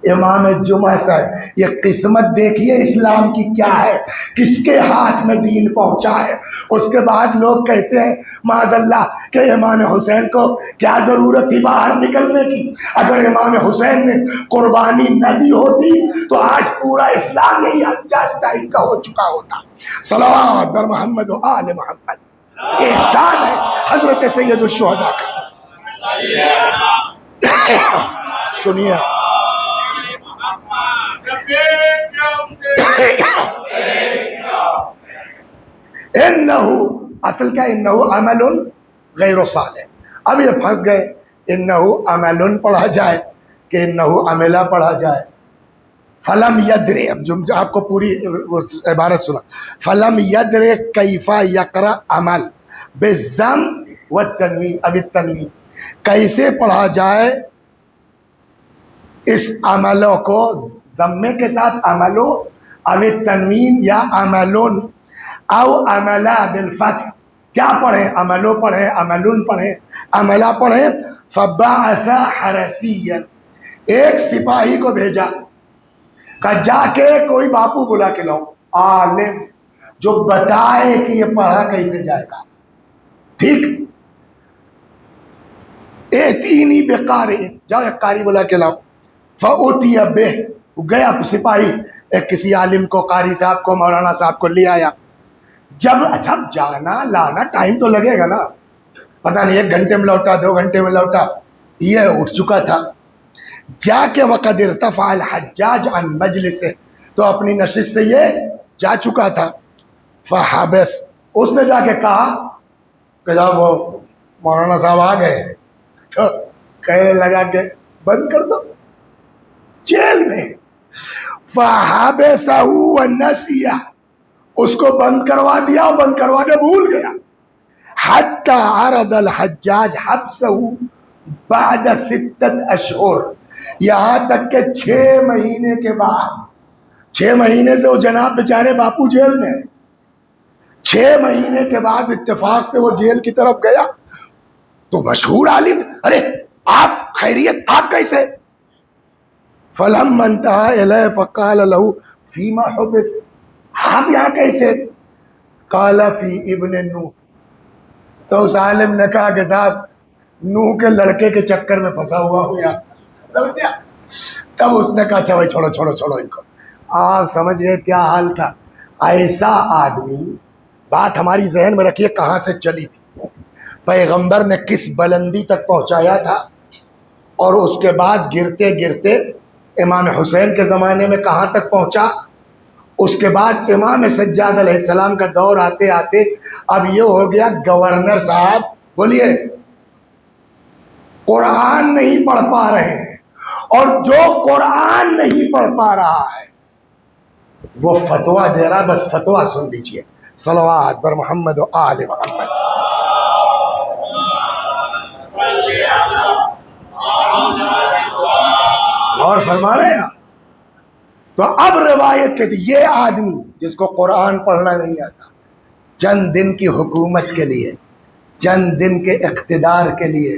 امام جمعہ صاحب. یہ قسمت دیکھیے اسلام کی کیا ہے، کس کے ہاتھ میں دین پہنچا ہے. اس کے بعد لوگ کہتے ہیں معاذ اللہ کہ امام حسین کو کیا ضرورت تھی باہر نکلنے کی، اگر امام حسین نے قربانی نہ دی ہوتی تو آج پورا اسلام یہی حجاج ٹائپ کا ہو چکا ہوتا. صلوات بر محمد و آل محمد. احسان ہے حضرت سید الشہداء کا. سنیے، انہو، اصل کیا؟ انہو عمل غیر صالح. اب یہ پھنس گئے. انہو عمل پڑھا جائے کہ انہو عملہ پڑھا جائے؟ فلم یدرے، اب جو آپ کو پوری عبارت سنا، فلم یدرے کیف یقرأ عمل بالضم والتنوین، اب التنوین کیسے پڑھا جائے اس عملوں کو ضمے کے ساتھ عملو، اب تنوین یا عملون او عملہ بالفتح. کیا پڑھیں؟ عملو پڑھیں، عملون پڑھیں، عملہ پڑھیں. فبعث حرسیا، ایک سپاہی کو بھیجا، کہ جا کے کوئی باپو بلا کے لاؤ، عالم جو بتائے کہ یہ پڑھا کیسے جائے گا. ٹھیک، ایتینی بقارئ، جاؤ ایک قاری بلا کے لاؤ. فأتی بہ، گیا سپاہی، ایک کسی عالم کو، قاری صاحب کو، مولانا صاحب کو لے آیا. جب اچھا جانا لانا ٹائم تو لگے گا نا، پتہ نہیں 1 گھنٹے میں لوٹا، 2 گھنٹے میں لوٹا، یہ اٹھ چکا تھا. جا کے وقد ارتفع الحجاج عن مجلسہ، تو اپنی نشست سے یہ جا چکا تھا. فحبس، اس نے جا کے کہا کہ جب وہ مولانا صاحب آ گئے تو کہنے لگا کہ بند کر دو جیل میں. فحبسہ ونسیہ، اس کو بند کروا دیا، اور بند کروا کے بھول گیا. حتی عرض الحجاج حبسہ بعد 6 اشہر، یہاں تک کہ 6 مہینے کے بعد، 6 مہینے سے وہ جناب بیچارے باپو جیل میں، 6 مہینے کے بعد اتفاق سے وہ جیل کی طرف گیا. تو مشہور عالم، ارے آپ خیریت، آپ کیسے؟ فلما انتہى الیہ فقال له فیما حبس، آپ یہاں کیسے؟ قال فی ابن نوح، تو اس عالم نے کہا کہ صاحب نوح کے لڑکے کے چکر میں پھنسا ہوا ہوں یہاں. سمجھا؟ تب اس نے کہا اچھا بھائی چھوڑو ان کو. آپ سمجھ گئے کیا حال تھا؟ ایسا آدمی، بات ہماری ذہن میں رکھیے کہاں سے چلی تھی، پیغمبر نے کس بلندی تک پہنچایا تھا، اور اس کے بعد گرتے گرتے امام حسین کے زمانے میں کہاں تک پہنچا. اس کے بعد امام سجاد علیہ السلام کا دور آتے آتے اب یہ ہو گیا گورنر صاحب، بولیے، قرآن نہیں پڑھ پا رہے ہیں، اور جو قرآن نہیں پڑھ پا رہا ہے وہ فتویٰ دے رہا. بس فتویٰ سن لیجئے. صلوات بر محمد و آل محمد. اور فرما رہے ہیں تو اب روایت کہتی یہ آدمی جس کو قرآن پڑھنا نہیں آتا، چند دن کی حکومت کے لیے، چند دن کے اقتدار کے لیے،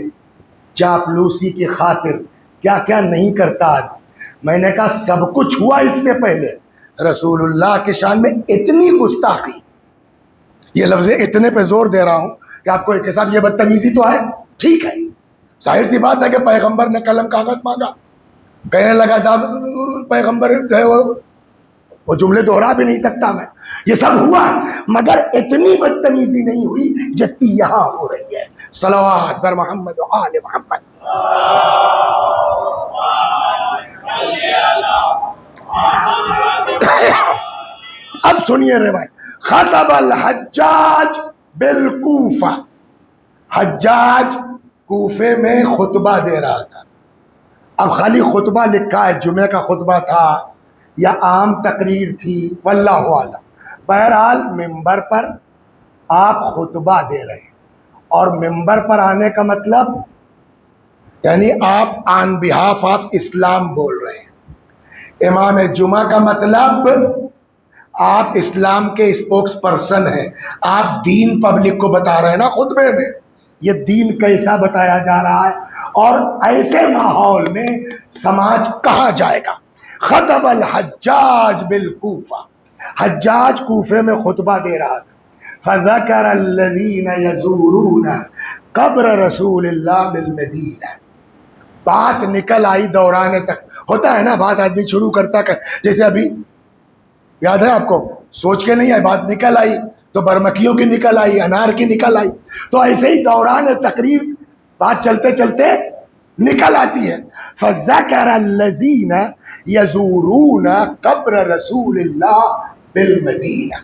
چاپلوسی کی خاطر کیا کیا نہیں کرتا آدمی۔ میں نے کہا سب کچھ ہوا اس سے پہلے، رسول اللہ کے شان میں اتنی گستاخی، یہ لفظ اتنے پہ زور دے رہا ہوں کہ آپ کو ایک صاحب یہ بدتمیزی تو ہے، ٹھیک ہے، ظاہر سی بات ہے کہ پیغمبر نے قلم کاغذ مانگا، کہنے لگا صاحب پیغمبر جو ہے وہ جملے دوہرا بھی نہیں سکتا میں، یہ سب ہوا، مگر اتنی بدتمیزی نہیں ہوئی جتنی یہاں ہو رہی ہے۔ صلوات بر محمد و آل محمد۔ اب سنیے روایت، خطب الحجاج بالکوفہ، حجاج کوفے میں خطبہ دے رہا تھا۔ اب خالی خطبہ لکھا ہے، جمعہ کا خطبہ تھا یا عام تقریر تھی، واللہ اعلم، بہرحال ممبر پر آپ خطبہ دے رہے ہیں، اور ممبر پر آنے کا مطلب یعنی آپ آن بہاف آف اسلام بول رہے ہیں۔ امام جمعہ کا مطلب آپ اسلام کے اسپوکس پرسن ہیں، آپ دین پبلک کو بتا رہے ہیں نا خطبے میں، یہ دین کیسا بتایا جا رہا ہے، اور ایسے ماحول میں سماج کہاں جائے گا۔ خطب الحجاج بالکوفہ، حجاج کوفے میں خطبہ دے رہا تھا۔ فذکر الذین یزورون قبر رسول اللہ بالمدینہ، بات نکل آئی دوران تک، ہوتا ہے نا بات آدمی شروع کرتا کہ جیسے ابھی یاد ہے آپ کو، سوچ کے نہیں آئی بات، نکل آئی تو برمکیوں کی نکل آئی، انار کی نکل آئی، تو ایسے ہی دوران تقریر بات چلتے چلتے نکل آتی ہے۔ فذکر الذین یزورون قبر رسول اللہ بالمدینہ،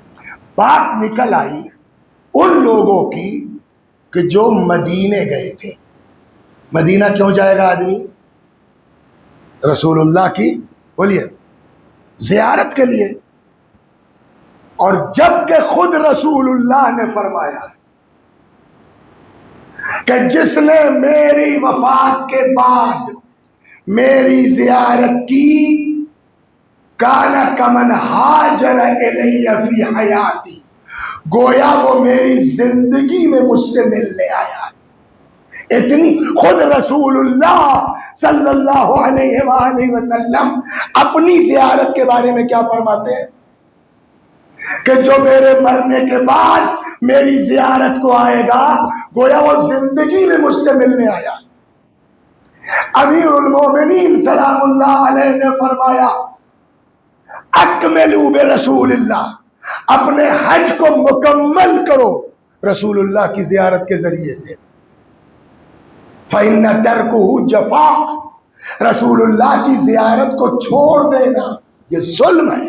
بات نکل آئی ان لوگوں کی کہ جو مدینے گئے تھے۔ مدینہ کیوں جائے گا آدمی؟ رسول اللہ کی بولیے زیارت کے لیے، اور جب کہ خود رسول اللہ نے فرمایا کہ جس نے میری وفات کے بعد میری زیارت کی کانا کمن ہاجر الی فی حیاتی، گویا وہ میری زندگی میں مجھ سے ملنے آیا۔ اتنی خود رسول اللہ صلی اللہ علیہ وآلہ وسلم اپنی زیارت کے بارے میں کیا فرماتے ہیں کہ جو میرے مرنے کے بعد میری زیارت کو آئے گا گویا وہ زندگی میں مجھ سے ملنے آیا۔ امیر المومنین سلام اللہ علیہ نے فرمایا اکملوا برسول اللہ، اپنے حج کو مکمل کرو رسول اللہ کی زیارت کے ذریعے سے۔ فَإِنَّ تَرْكُهُ جَفَاءٌ، رسول اللہ کی زیارت کو چھوڑ دینا یہ ظلم ہے۔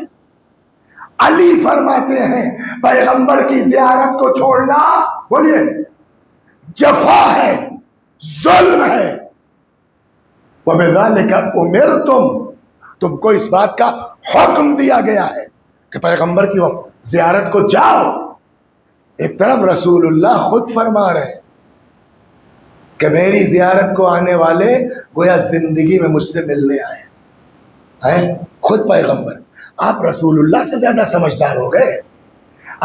علی فرماتے ہیں پیغمبر کی زیارت کو چھوڑنا بولیے جفا ہے، ظلم ہے۔ وَبِذَلِكَ أُمِرْتُمْ، تم کو اس بات کا حکم دیا گیا ہے کہ پیغمبر کی زیارت کو جاؤ۔ ایک طرف رسول اللہ خود فرما رہے ہیں کہ میری زیارت کو آنے والے گویا زندگی میں مجھ سے ملنے آئے، خود پیغمبر۔ آپ رسول اللہ سے زیادہ سمجھدار ہو گئے،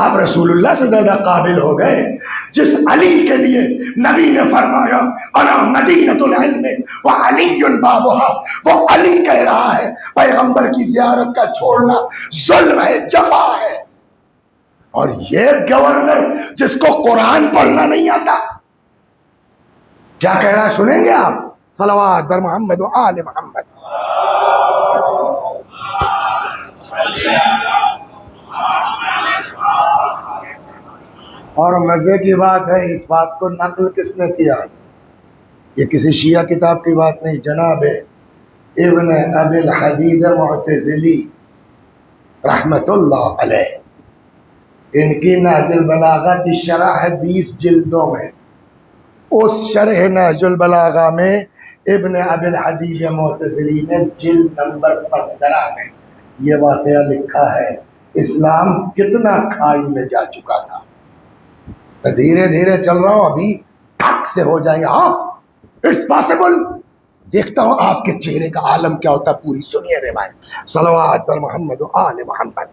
آپ رسول اللہ سے زیادہ قابل ہو گئے، جس علی کے لیے نبی نے فرمایا انا مدینۃ العلم وعلی بابها، وہ علی کہہ رہا ہے پیغمبر کی زیارت کا چھوڑنا ظلم ہے، جفا ہے۔ اور یہ گورنر جس کو قرآن پڑھنا نہیں آتا کیا کہہ رہا ہے سنیں گے آپ؟ صلوات بر محمد و آل محمد۔ اور مزے کی بات ہے، اس بات کو نقل کس نے کیا؟ یہ کسی شیعہ کتاب کی بات نہیں، جناب ابن ابی الحدید معتزلی رحمت اللہ علیہ، ان کی نہج البلاغہ کی شرح ہے 20 جلدوں میں، اس شرح نہج البلاغہ میں ابن ابی الحدید معتزلی نے جلد نمبر 15 میں یہ واقعہ لکھا ہے، اسلام کتنا کھائی میں جا چکا تھا۔ دھیرے دھیرے چل رہا ہوں، ابھی ٹھک سے ہو جائیں گے، ہاں اٹس پاسبل، دیکھتا ہوں آپ کے چہرے کا عالم کیا ہوتا ہے، پوری سنیے روایت۔ صلوات بر محمد و آل محمد۔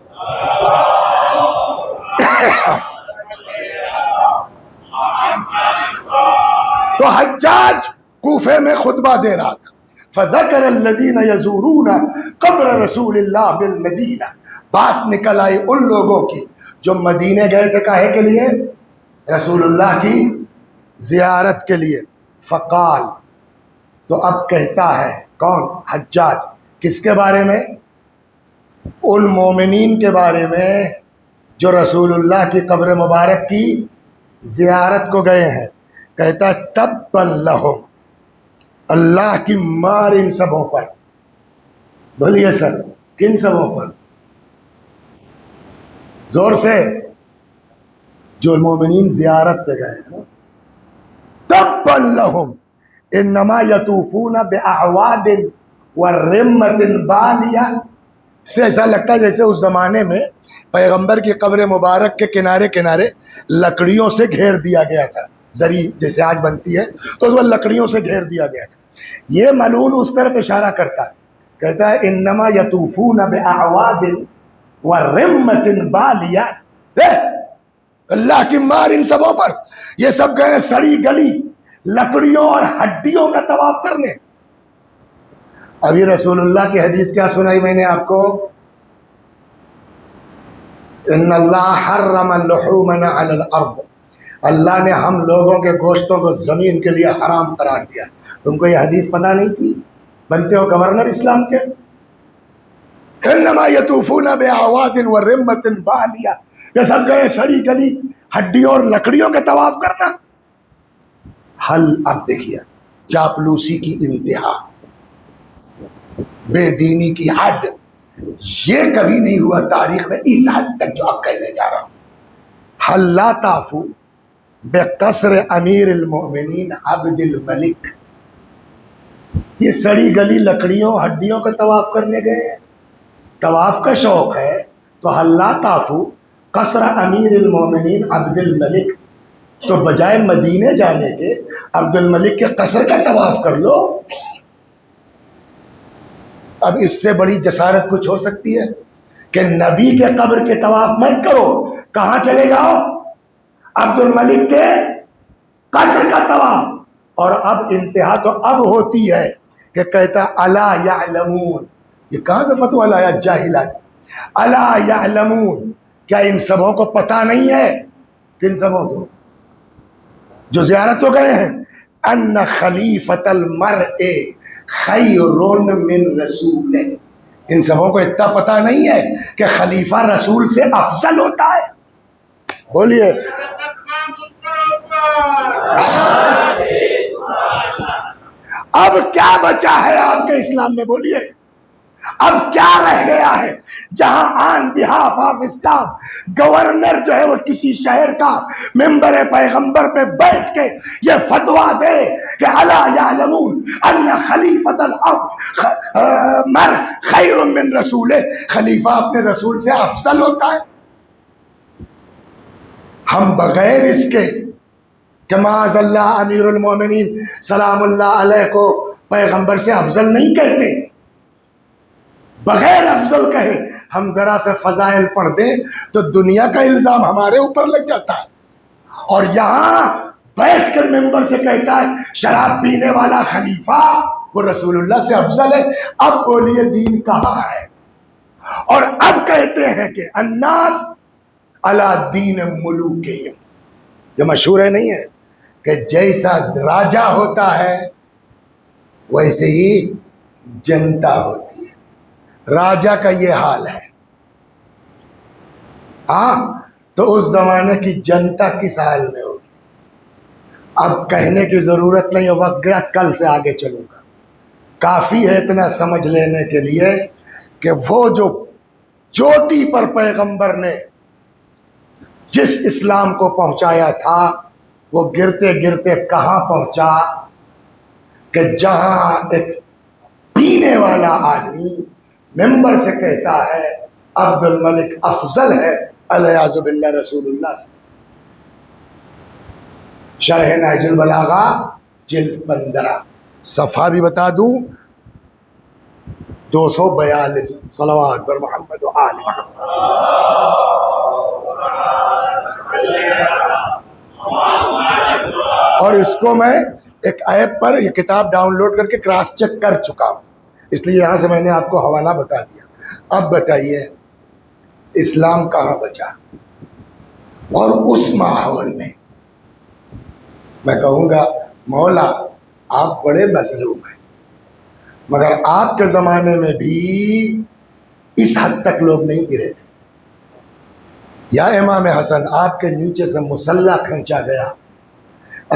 تو حجاج کوفے میں خطبہ دے رہا تھا، فذکر الذین یزورون قبر رسول اللہ بالمدینہ، بات نکل آئی ان لوگوں کی جو مدینے گئے تھے کاہے کے لیے؟ رسول اللہ کی زیارت کے لیے۔ فقال، تو اب کہتا ہے کون؟ حجاج، کس کے بارے میں؟ ان مومنین کے بارے میں جو رسول اللہ کی قبر مبارک کی زیارت کو گئے ہیں۔ کہتا ہے تبا لہم، اللہ کی مار ان سبوں پر۔ بولیے سر، کن سبوں پر؟ زور سے، جو مومنین زیارت پہ گئے ہیں۔ تبا لہم انما یطوفون باعواد ورمۃ بالیہ، سے ایسا لگتا ہے جیسے اس زمانے میں پیغمبر کی قبر مبارک کے کنارے کنارے لکڑیوں سے گھیر دیا گیا تھا، زری جیسے آج بنتی ہے تو وہ لکڑیوں سے گھیر دیا گیا تھا۔ یہ ملعون اس طرف اشارہ کرتا ہے، کہتا ہے انما یطوفون باعواد ورمۃ بالیہ، اللہ کی مار ان سبوں پر، یہ سب گئے سڑی گلی لکڑیوں اور ہڈیوں کا طواف کرنے۔ ابھی رسول اللہ کی حدیث کیا سنائی میں نے آپ کو؟ ان اللہ حرم اللحومنا علی الارض، اللہ نے ہم لوگوں کے گوشتوں کو زمین کے لیے حرام قرار دیا۔ تم کو یہ حدیث پتہ نہیں تھی؟ بنتے ہو گورنر اسلام کے۔ انما یطوفون باعواد ورمۃ بالیہ، یہ سب گئے سڑی گلی ہڈیوں اور لکڑیوں کے طواف کرنا۔ حل، اب دیکھیے چاپلوسی کی انتہا، بے دینی کی حد، یہ کبھی نہیں ہوا تاریخ میں اس حد تک جو اب کہنے جا رہا ہوں۔ حل لا تعفو بقصر امیر المؤمنین عبد الملک، یہ سڑی گلی لکڑیوں ہڈیوں کا طواف کرنے گئے ہیں، طواف کا شوق ہے تو حل لا تعفو قصر امیر المؤمنین عبد الملک، تو بجائے مدینے جانے کے عبد الملک کے قصر کا طواف کر لو۔ اب اس سے بڑی جسارت کچھ ہو سکتی ہے کہ نبی کے قبر کے طواف مت کرو، کہاں چلے جاؤ؟ عبد الملک کے قصر کا طواف۔ اور اب انتہا تو اب ہوتی ہے کہ کہتا الا یعلمون، یہ کہاں سے فتویٰ لایا جاہل آدمی؟ الا یعلمون، کیا ان سبوں کو پتہ نہیں ہے؟ کن سبوں کو؟ جو زیارت ہو گئے ہیں، ان خلیفۃ المرء خیر من رسول، ان سبوں کو اتنا پتہ نہیں ہے کہ خلیفہ رسول سے افضل ہوتا ہے؟ بولیے اب کیا بچا ہے آپ کے اسلام میں؟ بولیے اب کیا رہ گیا ہے جہاں آن بہاف آف اسلام گورنر جو ہے وہ کسی شہر کا ممبر پیغمبر پہ بیٹھ کے یہ فتویٰ دے کہ الا یعلمون ان خلیفۃ الارض مر خیر من رسول، خلیفہ اپنے رسول سے افضل ہوتا ہے؟ ہم بغیر اس کے کہ معاذ اللہ امیر المومنین سلام اللہ علیہ کو پیغمبر سے افضل نہیں کہتے، بغیر افضل کہے ہم ذرا سے فضائل پڑھ دیں تو دنیا کا الزام ہمارے اوپر لگ جاتا ہے، اور یہاں بیٹھ کر ممبر سے کہتا ہے شراب پینے والا خلیفہ وہ رسول اللہ سے افضل ہے۔ اب بولیے دین کہاں ہے؟ اور اب کہتے ہیں کہ الناس علی دین ملوکہم، جو مشہور ہے نہیں ہے کہ جیسا راجا ہوتا ہے ویسے ہی جنتا ہوتی ہے۔ راجا کا یہ حال ہے، ہاں تو اس زمانے کی جنتا کس حال میں ہوگی؟ اب کہنے کی ضرورت نہیں ہے، وقت گیا، کل سے آگے چلوں گا۔ کافی ہے اتنا سمجھ لینے کے لیے کہ وہ جو چوٹی پر پیغمبر نے جس اسلام کو پہنچایا تھا وہ گرتے گرتے کہاں پہنچا کہ جہاں ایک پینے والا آدمی ممبر سے کہتا ہے عبد الملک افضل ہے الیاذ باللہ رسول اللہ سے۔ شرح نہج البلاغہ جلد 15۔ صفحہ بھی بتا دوں، 242 صلوات بر محمد و آل محمد۔ اور اس کو میں ایک ایپ پر یہ کتاب ڈاؤن لوڈ کر کے کراس چیک کر چکا ہوں، اس لیے یہاں سے میں نے آپ کو حوالہ بتا دیا۔ اب بتائیے اسلام کہاں بچا؟ اور اس ماحول میں میں کہوں گا مولا آپ بڑے مظلوم ہیں، مگر آپ کے زمانے میں بھی اس حد تک لوگ نہیں گرے تھے۔ یا امام حسن آپ کے نیچے سے مسلح کھینچا گیا،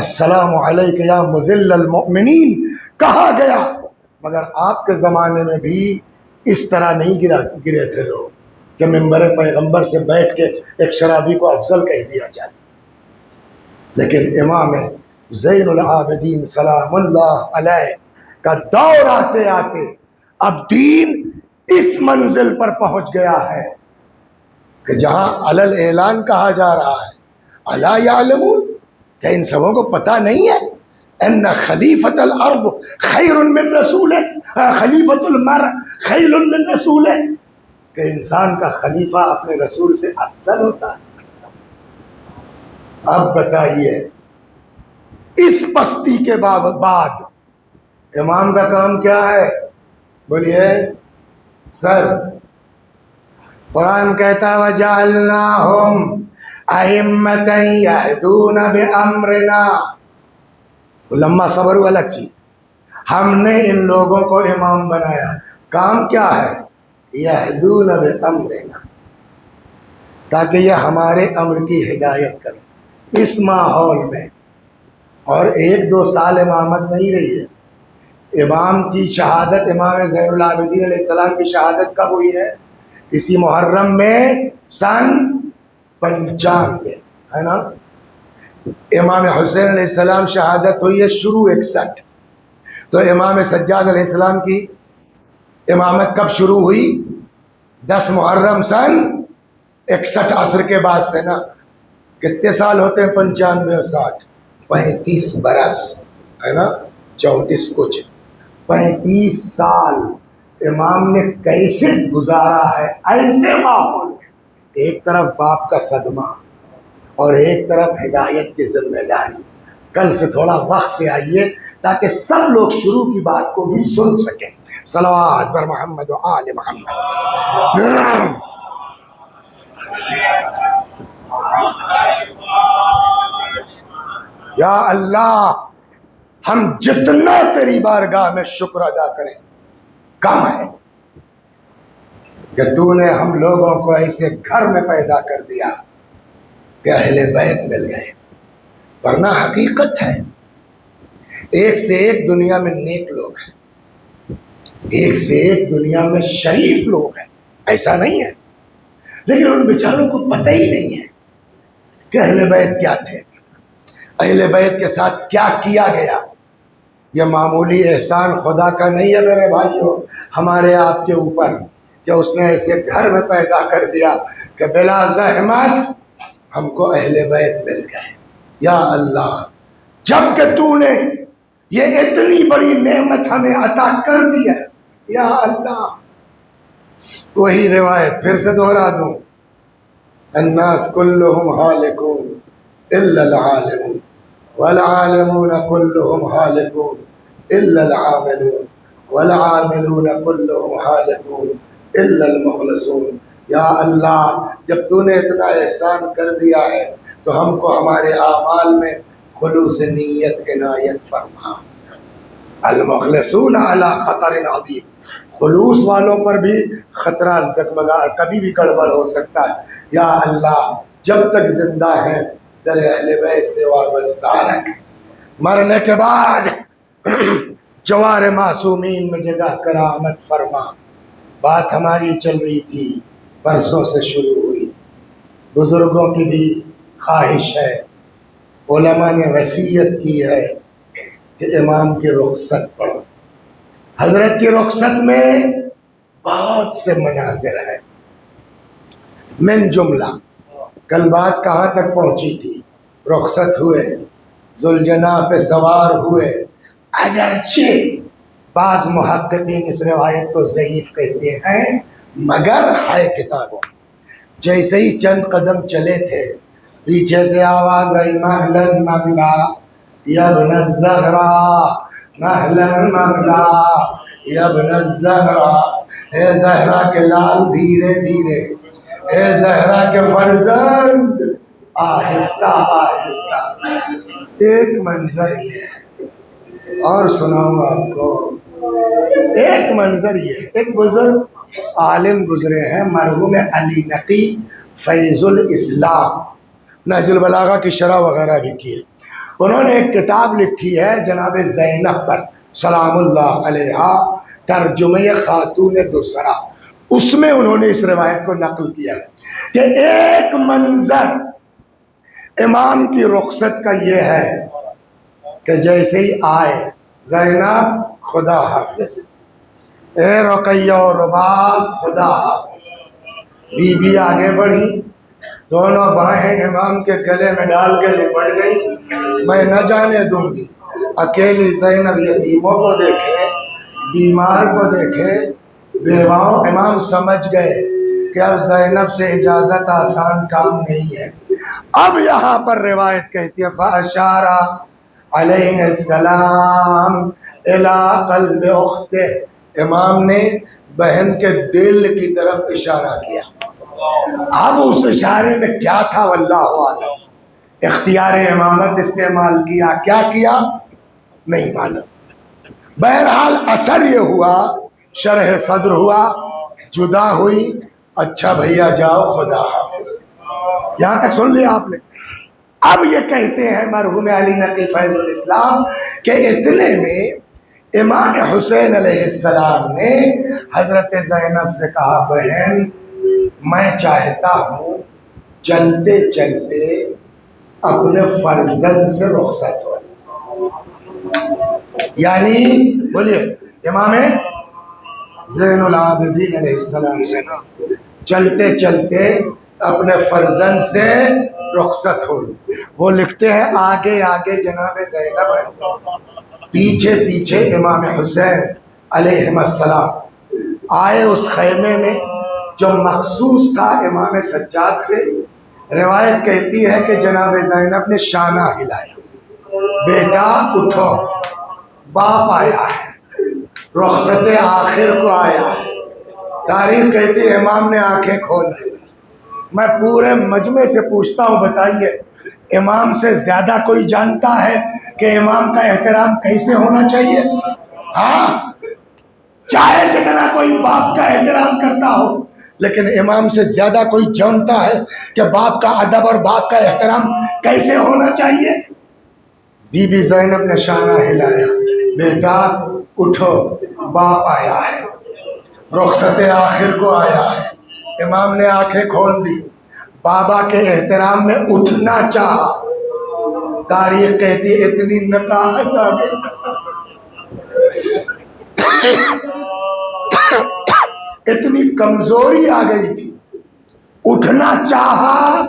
السلام علیک یا مذل المؤمنین کہا گیا، مگر آپ کے زمانے میں بھی اس طرح نہیں گرے تھے لوگ کہ ممبر پیغمبر سے بیٹھ کے ایک شرابی کو افضل کہہ دیا جائے۔ لیکن امام زین العابدین سلام اللہ علیہ کا دور آتے آتے اب دین اس منزل پر پہنچ گیا ہے کہ جہاں علل اعلان کہا جا رہا ہے، الا یعلمون، کیا ان سبوں کو پتہ نہیں ہے ان خلیفۃ الارض خیر من رسول، خلیفۃ المرء خیر من رسول، کہ انسان کا خلیفہ اپنے رسول سے افضل ہوتا ہے۔ اب بتائیے اس پستی کے بعد امام کا کام کیا ہے؟ بولیے سر، قرآن کہتا ہے وَجَعَلْنَاهُمْ أَئِمَّةً يَهْدُونَ بِأَمْرِنَا، لمحہ صبر الگ چیز، ہم نے ان لوگوں کو امام بنایا، کام کیا ہے؟ یہدون بامرنا، تاکہ یہ ہمارے امر کی ہدایت کریں اس ماحول میں۔ اور 1-2 سال امامت نہیں رہی ہے، امام کی شہادت، امام زین العابدین علیہ السلام کی شہادت کب ہوئی ہے؟ اسی محرم میں سن 95 ہے نا۔ امام حسین علیہ السلام شہادت ہوئی ہے شروع 61، تو امام سجاد علیہ السلام کی امامت کب شروع ہوئی؟ 10 محرم سن 61 عصر کے بعد سے نا۔ کتنے سال ہوتے ہیں؟ 95 اور 60، 35 برس ہے نا، 34 کچھ، 35 سال امام نے کیسے گزارا ہے ایسے ماحول میں؟ ایک طرف باپ کا صدمہ اور ایک طرف ہدایت کی ذمہ داری۔ کل سے تھوڑا وقت سے آئیے تاکہ سب لوگ شروع کی بات کو بھی سن سکیں۔ صلوات بر محمد و آل محمد۔ یا اللہ ہم جتنا تیری بارگاہ میں شکر ادا کریں کم ہے کہ تو نے ہم لوگوں کو ایسے گھر میں پیدا کر دیا کہ اہل بیت مل گئے، ورنہ حقیقت ہے ایک سے ایک دنیا میں نیک لوگ ہیں، ایک سے ایک دنیا میں شریف لوگ ہیں، ایسا نہیں ہے، لیکن ان بیچاروں کو پتہ ہی نہیں ہے کہ اہل بیت کیا تھے، اہل بیت کے ساتھ کیا کیا گیا۔ یہ معمولی احسان خدا کا نہیں ہے میرے بھائیوں ہمارے آپ کے اوپر، کہ اس نے ایسے گھر میں پیدا کر دیا کہ بلا زحمت ہم کو اہل بیت مل گئے۔ یا اللہ جب کہ تو نے یہ اتنی بڑی نعمت ہمیں عطا کر دی ہے، یا اللہ وہی روایت پھر سے دہرا دوں، الناس کلہم ہالکون الا العالمون والعالمون کلہم ہالکون الا العاملون والعاملون کلہم ہالکون الا المخلصون۔ یا اللہ جب تو نے اتنا احسان کر دیا ہے تو ہم کو ہمارے اعمال میں خلوص نیت عنایت فرما۔ المخلصون علی خطر عظیم، خلوص والوں پر بھی خطرہ ڈگمگا کبھی بھی گڑبڑ ہو سکتا ہے۔ یا اللہ جب تک زندہ ہیں در اہل بیت سے وابستہ رکھ، مرنے کے بعد جوار معصومین میں جگہ کرامت فرما۔ بات ہماری چل رہی تھی، برسوں سے شروع ہوئی، بزرگوں کی بھی خواہش ہے، علماء نے وصیت کی ہے کہ امام کی رخصت پڑھو۔ حضرت کی رخصت میں بہت سے مناظر ہیں، من جملہ کل بات کہاں تک پہنچی تھی؟ رخصت ہوئے، ذوالجناح پہ سوار ہوئے، اگرچہ بعض محققین اس روایت کو ضعیف کہتے ہیں مگر ہے کتابوں. جیسے ہی چند قدم چلے تھے پیچھے سے آواز آئی مہلن مغلا یا ابن الزہرا، مہلن مغلا یا ابن الزہرا، اے زہرا کے لال دھیرے دھیرے، اے زہرا کے فرزند آہستہ آہستہ. ایک منظر یہ ہے اور سناؤں گا آپ کو. ایک منظر یہ ہے، ایک بزرگ عالم گزرے ہیں مرحوم علی نقی فیض الاسلام، نہج البلاغہ کی شرح وغیرہ بھی کی ہے. انہوں نے ایک کتاب لکھی ہے جناب زینب پر سلام اللہ علیہا، ترجمہ خاتون دوسرا. اس میں انہوں نے اس روایت کو نقل کیا کہ ایک منظر امام کی رخصت کا یہ ہے کہ جیسے ہی آئے زینب خدا حافظ، اے رقیہ و رباب خدا حافظ. بی بی آگے بڑھی، دونوں باہیں امام کے گلے میں ڈال کے لپٹ گئی. میں نہ جانے دوں گی. اکیلی زینب یتیموں کو دیکھے، بیمار کو دیکھے، بیواؤں. امام سمجھ گئے کہ اب زینب سے اجازت آسان کام نہیں ہے. اب یہاں پر روایت کہتی ہے فَأَشَارَ علیہ السلام اِلَىٰ قلب اختہ، امام نے بہن کے دل کی طرف اشارہ کیا. اب اس اشارے میں کیا تھا واللہ عالم. اختیار امامت استعمال کیا، کیا کیا نہیں معلوم. بہرحال اثر یہ ہوا، شرح صدر ہوا، جدا ہوئی. اچھا بھیا جاؤ خدا حافظ. یہاں تک سن لیا آپ نے. اب یہ کہتے ہیں مرحوم علی نقی فیض الاسلام کہ اتنے میں امام حسین علیہ السلام نے حضرت زینب سے کہا بہن میں چاہتا ہوں چلتے چلتے اپنے فرزند سے رخصت ہو. یعنی بولیے امام زین العابدین علیہ السلام سے چلتے چلتے اپنے فرزند سے رخصت ہو. وہ لکھتے ہیں آگے آگے جناب زینب ہے، پیچھے پیچھے امام حسین علیہ السلام. آئے اس خیمے میں جو مخصوص تھا امام سجاد سے. روایت کہتی ہے کہ جناب زینب نے شانہ ہلایا، بیٹا اٹھو باپ آیا ہے، رخصت آخر کو آیا ہے. تاریخ کہتی ہے امام نے آنکھیں کھول دی. میں پورے مجمع سے پوچھتا ہوں بتائیے امام سے زیادہ کوئی جانتا ہے کہ امام کا احترام کیسے ہونا چاہیے؟ ہاں، چاہے جتنا کوئی باپ کا احترام کرتا ہو لیکن امام سے زیادہ کوئی جانتا ہے کہ باپ کا ادب اور باپ کا احترام کیسے ہونا چاہیے؟ بی بی زینب نے شانہ ہلایا، بیٹا اٹھو باپ آیا ہے، رخصت آخر کو آیا ہے. امام نے آنکھیں کھول دی، بابا کے احترام میں اٹھنا چاہا. تاریخ کہتی ہے اتنی نقاہت آ گئی، اتنی کمزوری آ گئی تھی. اٹھنا چاہا،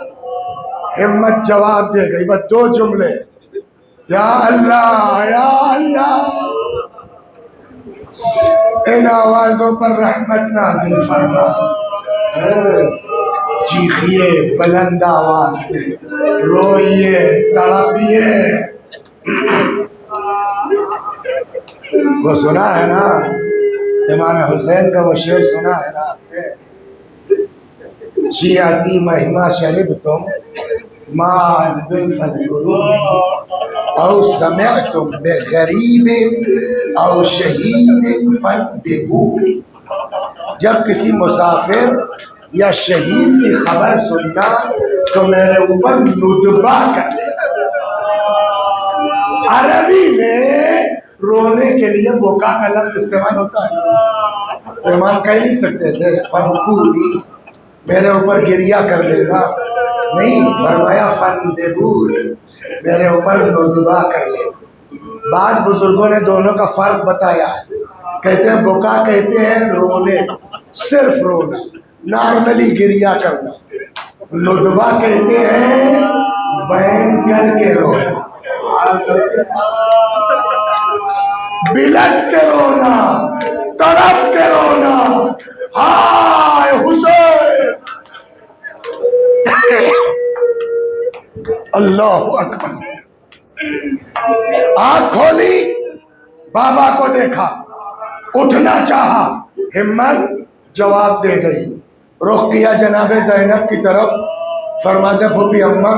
ہمت جواب دے گئی. بس دو جملے، یا اللہ یا اللہ. ان آوازوں پر رحمت نازل فرما. چیخیے بلند آواز سے، روئیے تڑپیے. وہ سنا ہے نا امام حسین کا وہ شعر سنا ہے نا آپ نے؟ شیعتی مہما شرب تم ما عذب فذکرونی او سمعتم بغریب او شہید فانتبونی. جب کسی مسافر یا شہید کی خبر سننا تو میرے اوپر ندبہ کر لینا. عربی میں رونے کے لیے بکا کا لفظ استعمال ہوتا ہے. تو امام کہہ نہیں سکتے تھے فبکونی میرے اوپر گریا کر لینا، نہیں، فرمایا فندبونی میرے اوپر ندبہ کر لینا. بعض بزرگوں نے دونوں کا فرق بتایا ہے. کہتے ہیں بکا کہتے ہیں رونے کو، صرف رونا، نارملی گریا کرنا. ندبہ کہتے ہیں بین کر کے رونا. بلٹ کے رونا، تڑپ کے رونا، ہائے حسین، اللہ اکبر۔ آنکھ کھولی، بابا کو دیکھا، اٹھنا چاہا، ہمت جواب دے گئی، رخ کیا جناب زینب کی طرف، فرماتے پھوپھی اماں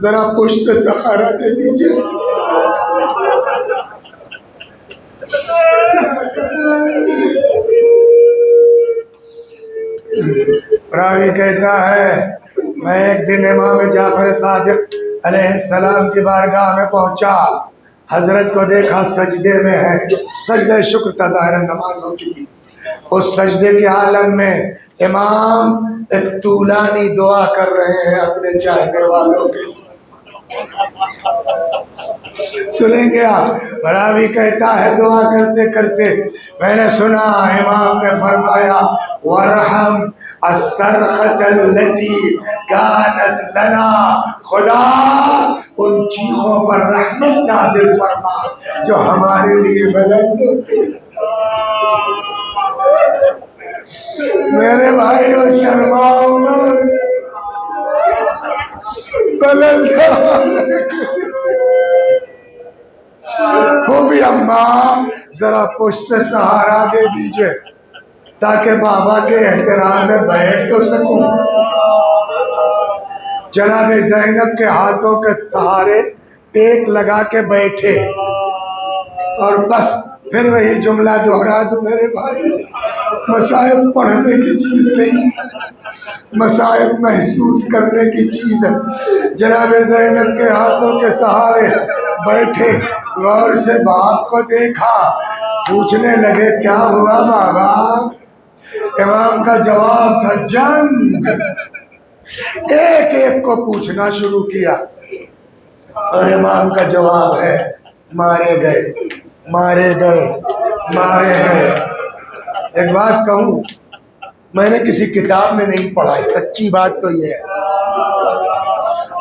ذرا پشت سے سہارا دے دیجئے۔ راوی کہتا ہے میں ایک دن امام جعفر صادق علیہ السلام کی بارگاہ میں پہنچا، حضرت کو دیکھا سجدے میں ہے، سجدہ شکر تھا، ظاہر نماز ہو چکی، اس سجدے کے عالم میں امام ایک طولانی دعا کر رہے ہیں اپنے چاہنے والوں کے لیے۔ سنیں گے آپ؟ راوی کہتا ہے دعا کرتے کرتے میں نے سنا امام نے فرمایا وَرْحَمْ الصَّرْخَةَ الَّتِي كَانَتْ لَنَا، خدا ان چیخوں پر رحمت نازل فرما جو ہمارے لیے بلند ہوتی۔ میرے بھائی اور شرماؤ مت، بلند وہ بھی اماں ذرا پشت سے سہارا دے دیجئے تاکہ بابا کے احترام میں بیٹھ تو سکوں۔ جناب زینب کے ہاتھوں کے سہارے ٹیک لگا کے بیٹھے اور بس پھر وہی جملہ دہرا دو میرے بھائی، مصائب پڑھنے کی چیز نہیں، مصائب محسوس کرنے کی چیز ہے۔ جناب زینب کے ہاتھوں کے سہارے بیٹھے، غور سے باپ کو دیکھا، پوچھنے لگے کیا ہوا بابا؟ امام کا جواب تھا جنگ۔ ایک ایک کو پوچھنا شروع کیا اور امام کا جواب ہے مارے گئے، مارے گئے، مارے گئے۔ ایک بات کہوں، میں نے کسی کتاب میں نہیں پڑھا ہے، سچی بات تو یہ ہے،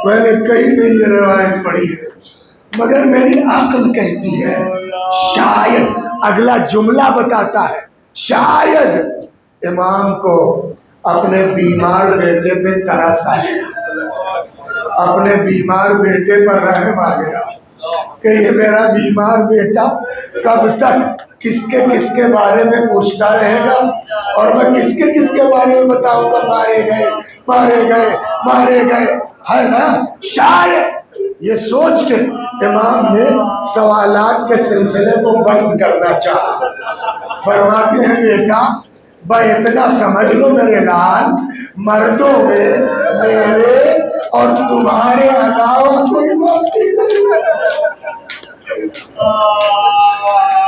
میں نے کہیں نہیں یہ روایت پڑھی ہے، مگر میری عقل کہتی ہے شاید، اگلا جملہ بتاتا ہے شاید امام کو اپنے بیمار بیٹے پہ ترس آیا، اپنے بیمار بیٹے پر رحم آ گیا کہ یہ میرا بیمار بیٹا کب تک کس کے بارے میں پوچھتا رہے گا اور میں کس کے بارے میں بتاؤں گا مارے گئے، مارے گئے، مارے گئے، ہے نا؟ شاید یہ سوچ کے امام نے سوالات کے سلسلے کو بند کرنا چاہا۔ فرماتے ہیں بیٹا اتنا سمجھ لو میرے لال، مردوں میں میرے اور تمہارے علاوہ کوئی باقی نہیں۔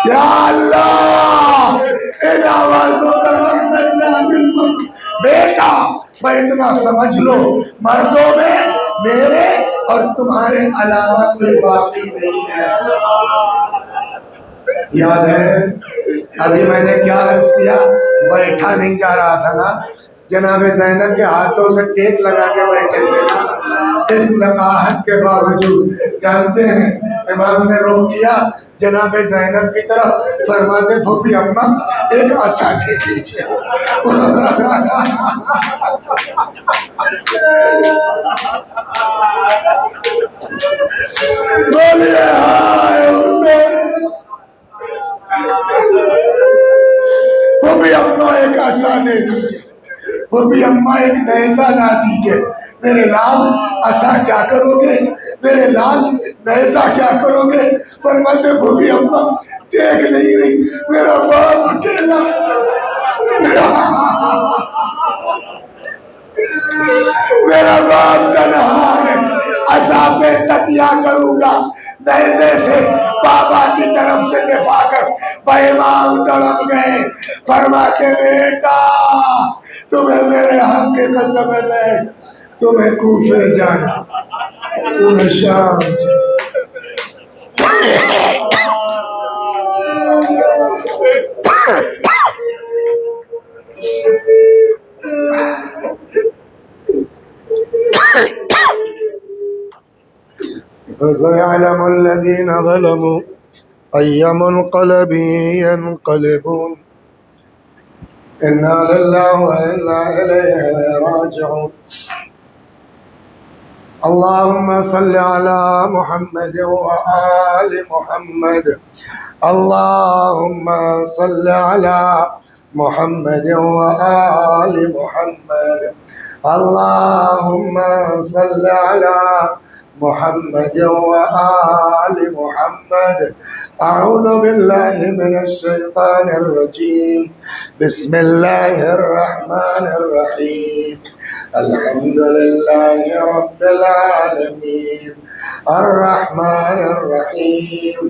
یا اللہ ان آوازوں پر رحمت نازل کر۔ بیٹا اتنا سمجھ لو مردوں میں میرے اور تمہارے علاوہ کوئی باقی نہیں ہے۔ یاد ہے ابھی میں نے کیا عرض کیا؟ بیٹھا نہیں جا رہا تھا نا، جناب زینب کے ہاتھوں سے ٹیک لگا کے بیٹھے تھے نا، اس نقاہت کے باوجود جانتے ہیں امام نے رخ کیا جناب زینب کی طرف، فرماتے پھوپھی اماں ایک عصا دے دیجیے۔ بولیے ہائے حسین، پھوپھی اماں ایک عصا دے دیجیے، پھوپھی اماں ایک نیزہ لا دیجیے۔ میرے لال عصا کیا کرو گے؟ میرے لال نیزہ کیا کرو گے؟ فرماتے پھوپھی اماں دیکھ نہیں رہی میرا باپ اکیلا، میرا باپ تنہا ہے، عصا پہ تکیہ کروں گا، نیزے سے بابا کی طرف سے دفاع کر۔ امام تڑپ گئے، فرماتے بیٹا تمہیں میرے حق کی قسم ہے بیٹھ، تمہیں کوفے جانا، تمہیں شام جانا۔ فَسَيَعْلَمُ الَّذِينَ ظَلَمُوا أي منقلب ينقلبون إنا لله وإنا إليه راجعون اللهم صل على محمد وآل محمد اللهم صل على محمد وآل محمد اللهم صل على محمد وآل محمد أعوذ بالله من الشيطان الرجيم بسم الله الرحمن الرحيم الحمد لله رب العالمين الرحمن الرحيم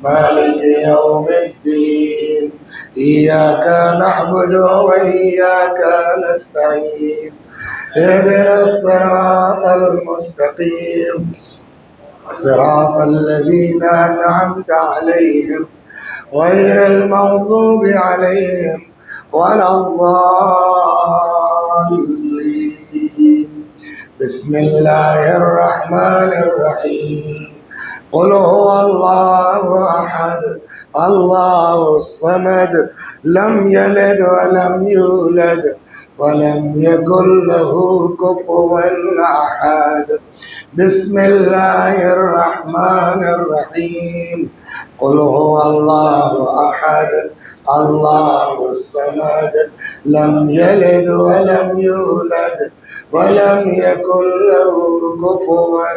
مالك يوم الدين إياك نعبد وإياك نستعين اهدنا الصراط المستقيم صراط الذين أنعمت عليهم غير المغضوب عليهم ولا الضالين بسم الله الرحمن الرحيم قل هو الله أحد الله الصمد لم يلد ولم يولد ولم يكن له كفوا أحد بسم الله الرحمن الرحيم قل هو الله أحد الله الصمد لم يلد ولم يولد ولم يكن له كفوا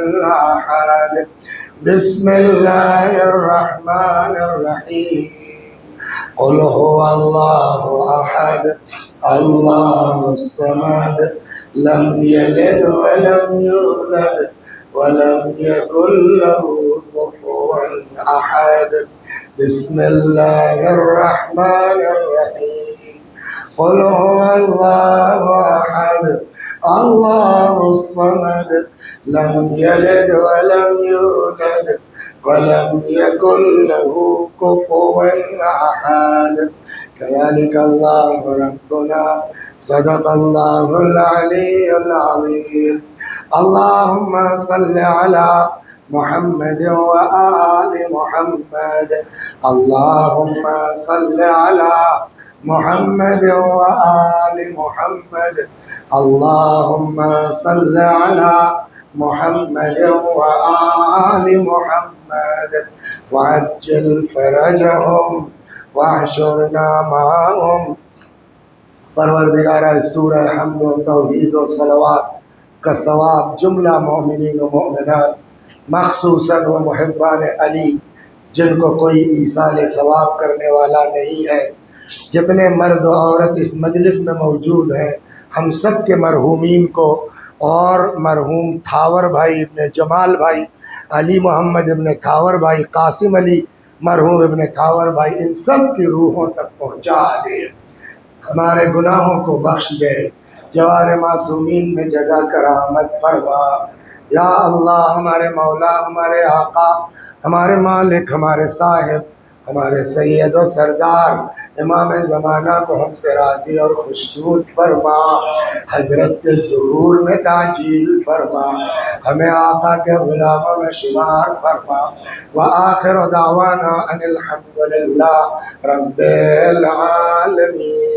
أحد بسم الله الرحمن الرحيم قل هو الله أحد الله الصمد لم يلد ولم يولد ولم يكن له كفوا أحد بسم الله الرحمن الرحيم قل هو الله أحد الله الصمد لم يلد ولم يولد ولم يكن له كفوا أحد كذلك الله ربنا صدق الله العلي العظيم اللهم صل على محمد وآل محمد اللهم صل على محمد وآل محمد اللهم صل على محمد وآل محمد وعجل فرجهم واحشرنا معهم پروردگارہ سورہ حمد و توحید و صلوات کا ثواب جملہ مومنین و مومنات مخصوصاً و محبان علی جن کو کوئی ایصال ثواب کرنے والا نہیں ہے، جتنے مرد و عورت اس مجلس میں موجود ہیں، ہم سب کے مرحومین کو اور مرحوم تھاور بھائی ابن جمال بھائی، علی محمد ابن تھاور بھائی، قاسم علی مرحوم ابن تھاور بھائی، ان سب کی روحوں تک پہنچا دے، ہمارے گناہوں کو بخش دے، جوار معصومین میں جگہ کرامت فرما یا اللہ۔ ہمارے مولا، ہمارے آقا، ہمارے مالک، ہمارے صاحب، ہمارے سید و سردار امام زمانہ کو ہم سے راضی اور خوشنود فرما، حضرت کے ظہور میں تعجیل فرما، ہمیں آقا کے غلاموں میں شمار فرما، وآخر دعوانا ان الحمدللہ رب العالمین۔